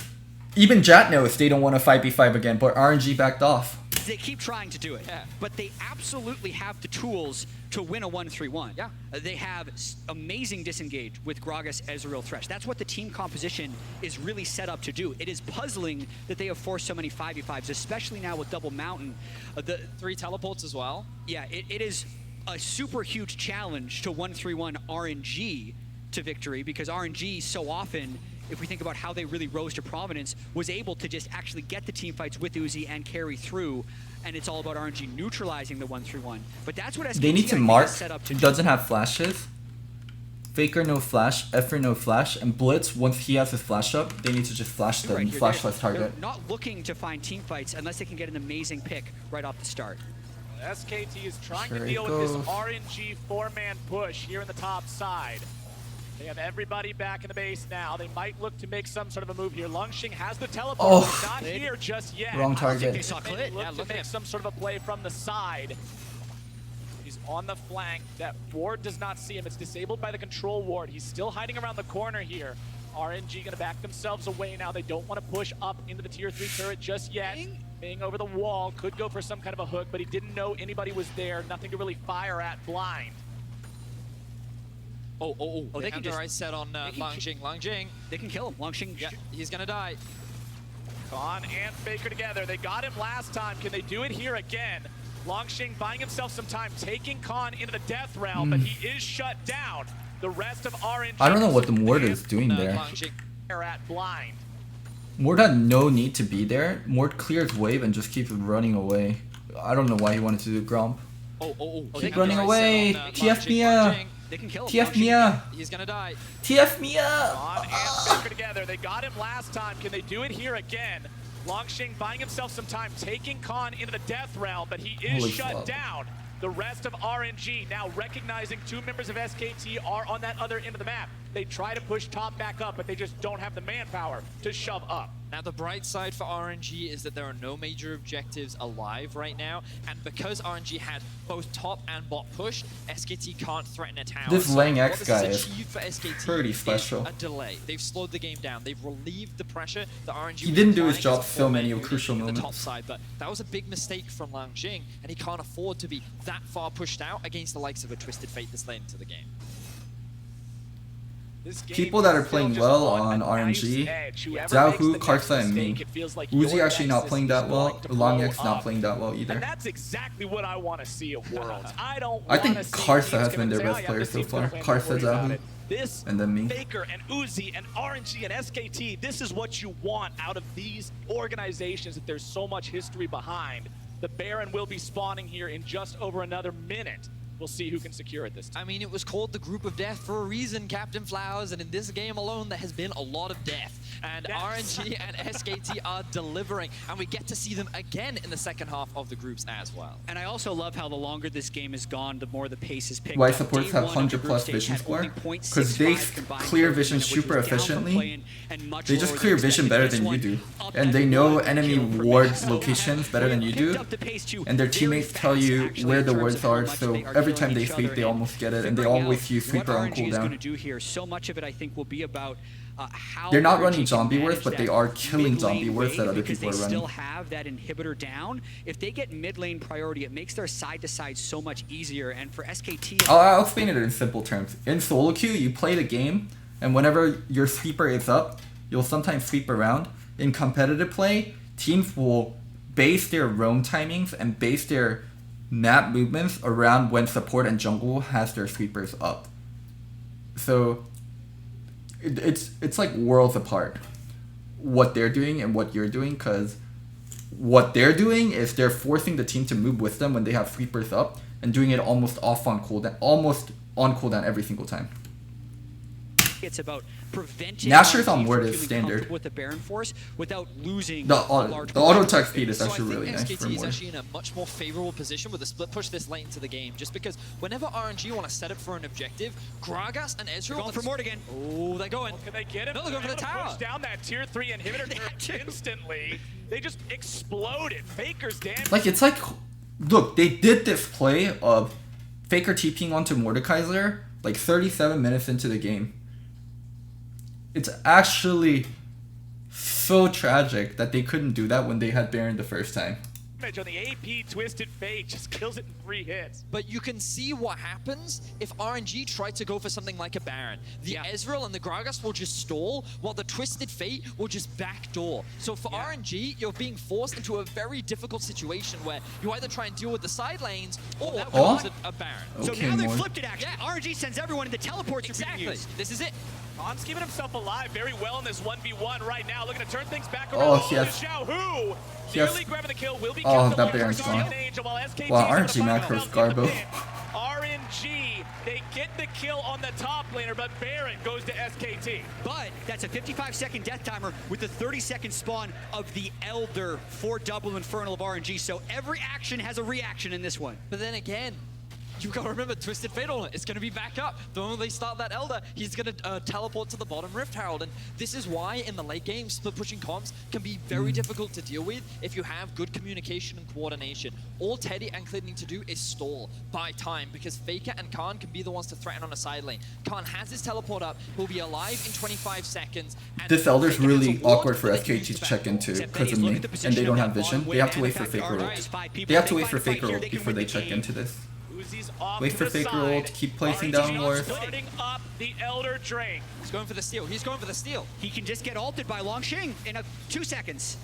even Jat knows they don't want to 5v5 again, but RNG backed off. they keep trying to do it. But they absolutely have the tools to win a 1-3-1. Yeah. They have amazing disengage with Gragas, Ezreal, Thresh. That's what the team composition is really set up to do. It is puzzling that they have forced so many 5v5s, especially now with Double Mountain. The 3 teleports as well. Yeah, it is a super huge challenge to 1-3-1 RNG to victory, because RNG so often, if we think about how they really rose to prominence, was able to just actually get the team fights with Uzi and carry through, and it's all about RNG neutralizing the 1-3-1. But that's what SKT they need to mark. Set up to Doesn't have flashes. Faker no flash, Effer no flash, and Blitz, once he has his flash up, they need to just flash them, flashless target. They're not looking to find team fights unless they can get an amazing pick right off the start. SKT is trying to deal with this RNG 4-man push here in the top side. They have everybody back in the base now. They might look to make some sort of a move here. Lungxing has the teleport, but not here just yet. Wrong target. They saw Clit. Look to make some sort of a play from the side. He's on the flank. That ward does not see him. It's disabled by the control ward. He's still hiding around the corner here. RNG gonna back themselves away now. They don't want to push up into the tier 3 turret just yet. Being over the wall, could go for some kind of a hook, but he didn't know anybody was there. Nothing to really fire at blind. They can just set on Lungxing. They can kill him. Lungxing. Yeah, he's gonna die. Khan and Faker together. They got him last time. Can they do it here again? Lungxing buying himself some time, taking Khan into the death realm, but he is shut down. The rest of RNG. I don't know what the Mord is doing there. At blind. Mord had no need to be there. Mord clears wave and just keeps running away. I don't know why he wanted to do Gromp. Keep running away. TF Mia. They can kill him. TF Mia. He's gonna die. TF Mia. Khan and Faker together. They got him last time. Can they do it here again? Lungxing buying himself some time, taking Khan into the death realm, but he is shut down. The rest of RNG now recognizing 2 members of SKT are on that other end of the map. They try to push top back up, but they just don't have the manpower to shove up. Now the bright side for RNG is that there are no major objectives alive right now, and because RNG had both top and bot pushed, SKT can't threaten a tower. This Lang X guy is for SKT pretty special. A delay. They've slowed the game down. They've relieved the pressure that RNG. He didn't do his job so many crucial moments. The top side, but that was a big mistake from Lungxing, and he can't afford to be that far pushed out against the likes of a Twisted Fate this late into the game. People that are playing well on RNG, Zhaohu, Karsa, and me. Uzi actually not playing that well, Langx not playing that well either. And that's exactly what I want to see at Worlds. I think Karsa has been their best player so far. Karsa, Zhaohu, and then me. Faker and Uzi and RNG and SKT, this is what you want out of these organizations that there's so much history behind. The Baron will be spawning here in just over another minute. We'll see who can secure it this time. I mean, it was called the Group of Death for a reason, Captain Flowers, and in this game alone, there has been a lot of death. And RNG and SKT are delivering, and we get to see them again in the second half of the groups as well. And I also love how the longer this game has gone, the more the pace is picked Why up. supporters have 100+ vision score? Because they clear vision super efficiently. They just clear vision better than you do. And they know enemy ward locations better than you do. And their teammates tell you where the wards are, so every time they sweep, they almost get it. And they always use sweeper on cooldown. So much of it, I think, will be about how they're not RNG running can zombie manage wars, but they that are killing mid-lane zombie wars that wave other because people are they running. still have that inhibitor down. If they get mid lane priority, it makes their side to side so much easier. And for SKT, I'll explain it in simple terms. In solo queue, you play the game, and whenever your sweeper is up, you'll sometimes sweep around. In competitive play, teams will base their roam timings and base their map movements around when support and jungle has their sweepers up. So it's like worlds apart what they're doing and what you're doing, because what they're doing is they're forcing the team to move with them when they have sweepers up and doing it almost on cooldown every single time. it's about preventing Nashor's on RNG word from is feeling standard. comfortable with the Baron Force without losing The a large auto portion attack of speed is it. actually really I nice think for SKT is Ward. actually in a much more favorable position with a split push this late into the game, just because whenever RNG want to set up for an objective, Gragas and Ezreal... Going for Mort again. Oh, they're going. Can they get him? No, they're going for the They're able to tower. push down that tier 3 inhibitor instantly. They just exploded. Faker's damage. Like, it's like, look, they did this play of Faker TPing onto Mordekaiser like 37 minutes into the game. It's actually so tragic that they couldn't do that when they had Baron the first time. On the AP, Twisted Fate just kills it in 3 hits. But you can see what happens if RNG tried to go for something like a Baron. The Ezreal and the Gragas will just stall, while the Twisted Fate will just backdoor. So for RNG, you're being forced into a very difficult situation where you either try and deal with the side lanes or a Baron. So Okay, now they Mort. flipped it actually. RNG sends everyone into teleports. Exactly. This is it. Khan's keeping himself alive very well in this 1v1 right now, looking to turn things back Oh, around. yes. Xiaohu Yes. nearly grabbing the kill, will be Oh, kept that alive Baron's for gone. Guardian Angel, while SKT Wow, is in the RNG final macro's health in the Garbo. pit. RNG, they get the kill on the top laner, but Baron goes to SKT. But that's a 55-second death timer with the 30-second spawn of the Elder for Double Infernal of RNG. So every action has a reaction in this one. But then again, you've got to remember Twisted Fate on it. It's going to be back up. The moment they start that Elder, he's going to teleport to the bottom Rift Herald. And this is why in the late game, split pushing comps can be very difficult to deal with if you have good communication and coordination. All Teddy and Clid need to do is stall, buy time, because Faker and Khan can be the ones to threaten on a side lane. Khan has his teleport up. He'll be alive in 25 seconds. And This Elder's Faker has really a ward awkward for that they can SKT use to to check backdoor. into Except because of Benny's me, look at the and position they don't of have that vision. bottom They have to wing, wait and for in fact, Faker ult. RNG's 5 people. They have If to they wait for find a fight Faker here, ult they can before win they the check game. into this. Uzi's off Wait to for the Faker side. ult, keep placing RNG down wards. starting up the Elder Drake. He's going for the steal. He's going for the steal. He can just get ulted by Longsheng in 2 seconds.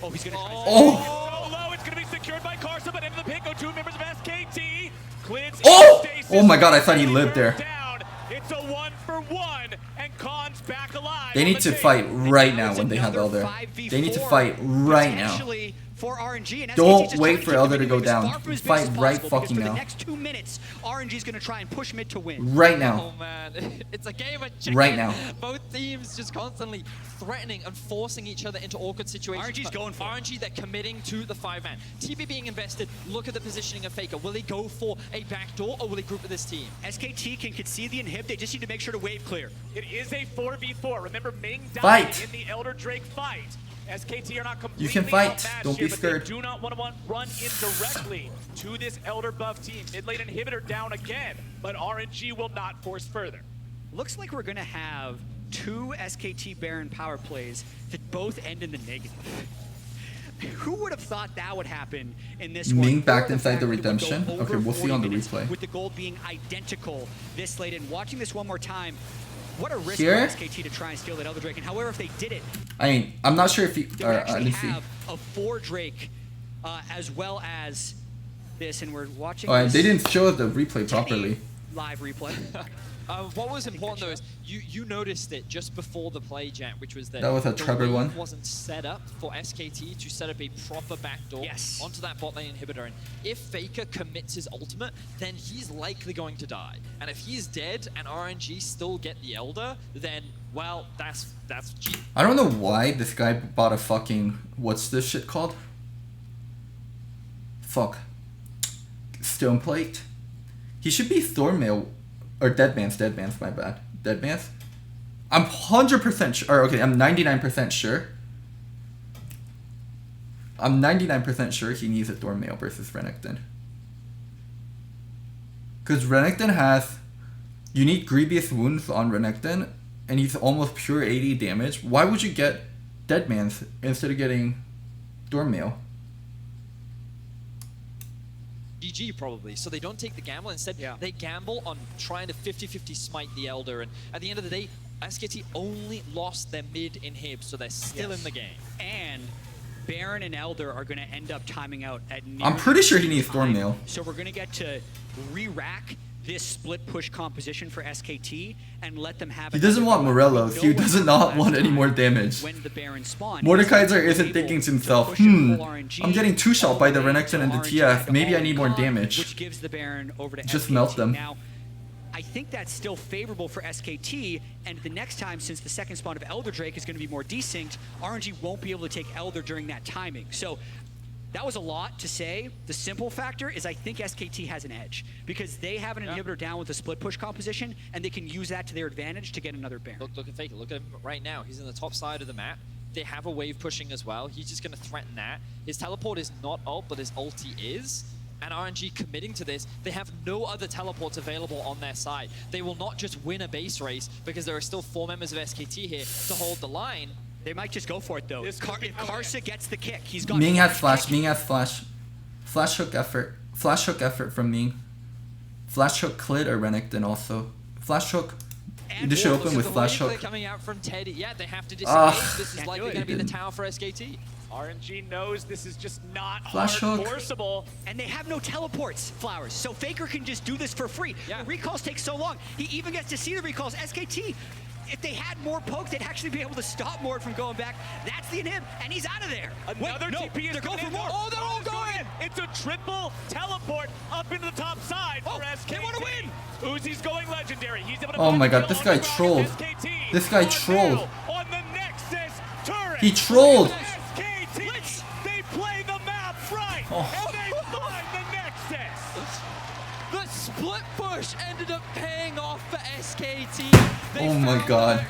Oh, he's going to try. Oh! So low, it's going to be secured by Karsa, but into the pit go 2 members of SKT. Clid's Oh! in stasis. Oh my god, I thought he lived there. Down. It's a 1-for-1, and Khan's back alive. They on need the to tape. fight right And now it's when they have another Elder. 5v4 They need to fight right now. potentially for RNG, and SKT Don't just wait trying to for keep Elder the to go mid lane as down. far from his base Fight as right possible, because fucking for now. the next 2 minutes, RNG is going to try and push mid to win. Right now. Oh man, it's a game of chicken. Right now. Both teams just constantly threatening and forcing each other into awkward situations. RNG's But going for it. RNG, they're committing to the 5-man. TP being invested, look at the positioning of Faker. Will he go for a backdoor or will he group with this team? SKT can concede the inhib, they just need to make sure to wave clear. It is a 4v4. Remember, Ming Fight. died in the Elder Drake fight. SKT are not completely You can fight. outmatched Don't be here, but scared. They do not want to run in directly to this Elder buff team. Mid lane inhibitor down again, but RNG will not force further. Looks like we're going to have 2 SKT Baron power plays that both end in the negative. Who would have thought that would happen in this one? Ming backed Or the inside fact the that it would go redemption? over Okay, we'll see 40 on the minutes replay. With the gold being identical this late, and watching this one more time, what a risk Here? for SKT to try and steal that Elder Drake. And however, if they did it, I mean, I'm not sure if he. they would actually let's see. have a 4 Drake as well as this, and we're watching Oh, this they didn't show the replay Teddy properly. live replay. What was important though is you noticed it just before the play, Jet, which was that That was a the Trevor wave one. wasn't set up for SKT to set up a proper backdoor Yes. onto that bot lane inhibitor. And if Faker commits his ultimate, then he's likely going to die. And if he's dead and RNG still get the Elder, then well, that's G. I don't know why this guy bought a fucking what's this shit called? Fuck. Stone plate. He should be Thornmail or Deadman's, my bad. Deadman's? I'm 100% sure, or okay, I'm 99% sure. I'm 99% sure he needs a Thornmail versus Renekton. Because Renekton has unique grievous wounds on Renekton, and he's almost pure 80 damage. Why would you get Deadman's instead of getting Dormail? GG probably. So they don't take the gamble. Instead, they gamble on trying to 50-50 smite the Elder. And at the end of the day, SKT only lost their mid inhib, so they're still in the game. And Baron and Elder are going to end up timing out at I'm pretty sure he needs Thornmail. So we're going to get to re-rack this split push composition for SKT and let them have. He doesn't want Morelos. He does not want any more damage. When the Baron spawned, Mordekaiser isn't thinking to himself, I'm getting 2-shot by the Renekton and the TF. Maybe I need more damage. Which gives the Baron over to just SKT. melt them. Now, I think that's still favorable for SKT, and the next time, since the second spawn of Elder Drake is going to be more desynced, RNG won't be able to take Elder during that timing. So that was a lot to say. The simple factor is I think SKT has an edge because they have an inhibitor down with a split push composition, and they can use that to their advantage to get another Baron. Look at Faker. Look at him right now. He's in the top side of the map. They have a wave pushing as well. He's just going to threaten that. His teleport is not ult, but his ulti is. And RNG committing to this, they have no other teleports available on their side. They will not just win a base race because there are still 4 members of SKT here to hold the line. They might just go for it though. If Karsa gets the kick, he's got. Ming has flash. Ming has flash. Flash hook effort. Flash hook effort from Ming. Flash hook Clit or Renekton also. Flash hook. You should open with flash hook. Coming out from Teddy. Yeah, they have to disengage. This is likely going to be the tower for SKT. RNG knows this is just not flash hard hook. Forceable. And they have no teleports, Flowers. So Faker can just do this for free. Yeah. The recalls take so long. He even gets to see the recalls. SKT, if they had more pokes, they'd actually be able to stop Mord from going back. That's the inhib, and he's out of there. Another TP is going for more. Oh, they're all going! It's a triple teleport up into the top side for SKT. They want to win! Uzi's going legendary. He's able to oh my god, this guy trolled. This guy trolled. On the Nexus turret. He trolled. SKT, they play the map right, and they find the Nexus. The split push ended up paying off for SKT. Oh my god.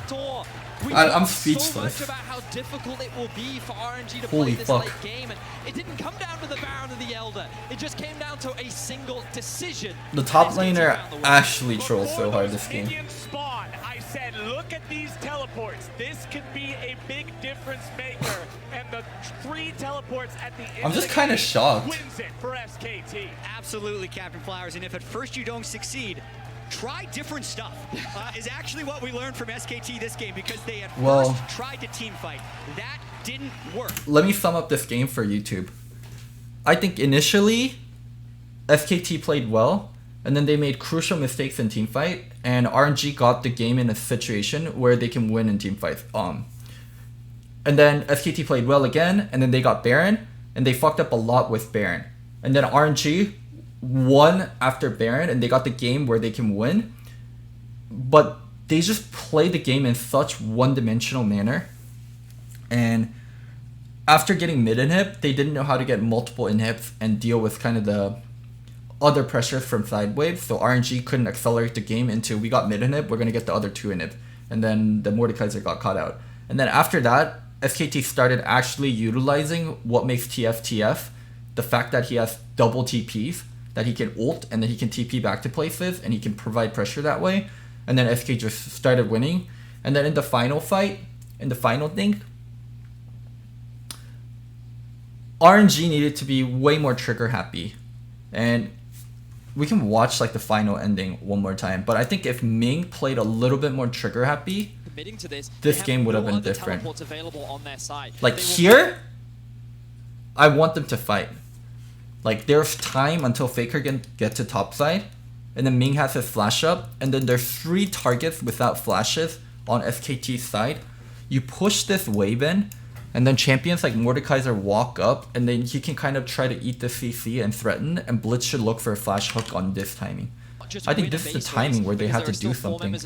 I'm speechless. So much about how difficult it will be for RNG to Holy play this fuck. late game, and it didn't come down to the Baron and the Elder. It just came down to a single decision. The top laner actually trolls so hard this game. Spawn, I said, look at these teleports. This could be a big difference maker, and the 3 teleports at the end I'm just kind of shocked. wins it for SKT. Absolutely, Captain Flowers. And if at first you don't succeed, try different stuff is actually what we learned from SKT this game because they at first tried to team fight. That didn't work. Let me sum up this game for YouTube. I think initially SKT played well, and then they made crucial mistakes in teamfight, and RNG got the game in a situation where they can win in teamfights. And then SKT played well again, and then they got Baron, and they fucked up a lot with Baron. And then RNG won after Baron, and they got the game where they can win. But they just play the game in such one-dimensional manner. And after getting mid-inhib, they didn't know how to get multiple inhibs and deal with kind of the other pressures from side waves. So RNG couldn't accelerate the game into, we got mid-inhib, we're going to get the other 2 inhib. And then the Mordekaiser got caught out. And then after that, SKT started actually utilizing what makes TF TF. The fact that he has double TPs, that he can ult and then he can TP back to places and he can provide pressure that way. And then SK just started winning. And then in the final fight, in the final thing, RNG needed to be way more trigger happy. And we can watch like the final ending one more time. But I think if Ming played a little bit more trigger happy, committing to this game would have been different. Available on their side. Like here, I want them to fight. Like there's time until Faker can get to top side, and then Ming has his flash up, and then there's 3 targets without flashes on SKT's side. You push this wave in, and then champions like Mordekaiser walk up, and then he can kind of try to eat the CC and threaten, and Blitz should look for a flash hook on this timing. I think this is the timing where they had to do something.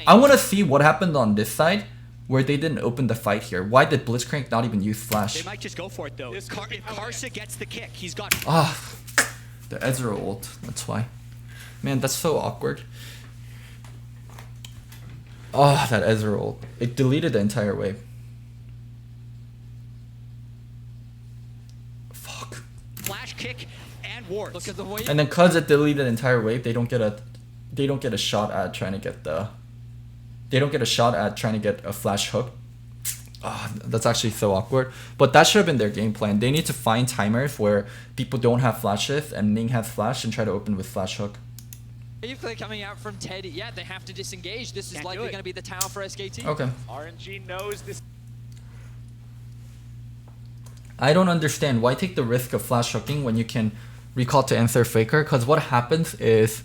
I want to see what happened on this side where they didn't open the fight here. Why did Blitzcrank not even use flash? They might just go for it though. If Karsa gets the kick, he's got... The Ezra ult, that's why. Man, that's so awkward. That Ezra ult. It deleted the entire wave. Fuck. Flash kick and wards. Look at the wave. And then cause it deleted the entire wave, they don't get a shot at trying to get the they don't get a shot at trying to get a flash hook. Oh, that's actually so awkward. But that should have been their game plan. They need to find timers where people don't have flashes and Ning has flash and try to open with flash hook. If they're coming out from Teddy, yeah, they have to disengage. This is likely going to be the tower for SKT. Okay. RNG knows this. I don't understand why take the risk of flash hooking when you can recall to answer faker, because what happens is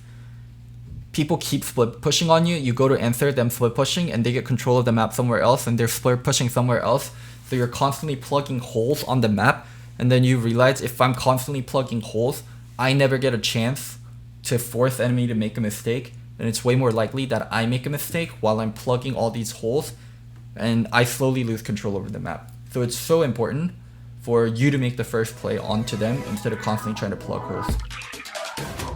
people keep split pushing on you, you go to answer them split pushing and they get control of the map somewhere else and they're split pushing somewhere else, so you're constantly plugging holes on the map, and then you realize if I'm constantly plugging holes, I never get a chance to force enemy to make a mistake, and it's way more likely that I make a mistake while I'm plugging all these holes and I slowly lose control over the map. So it's so important for you to make the first play onto them instead of constantly trying to plug holes.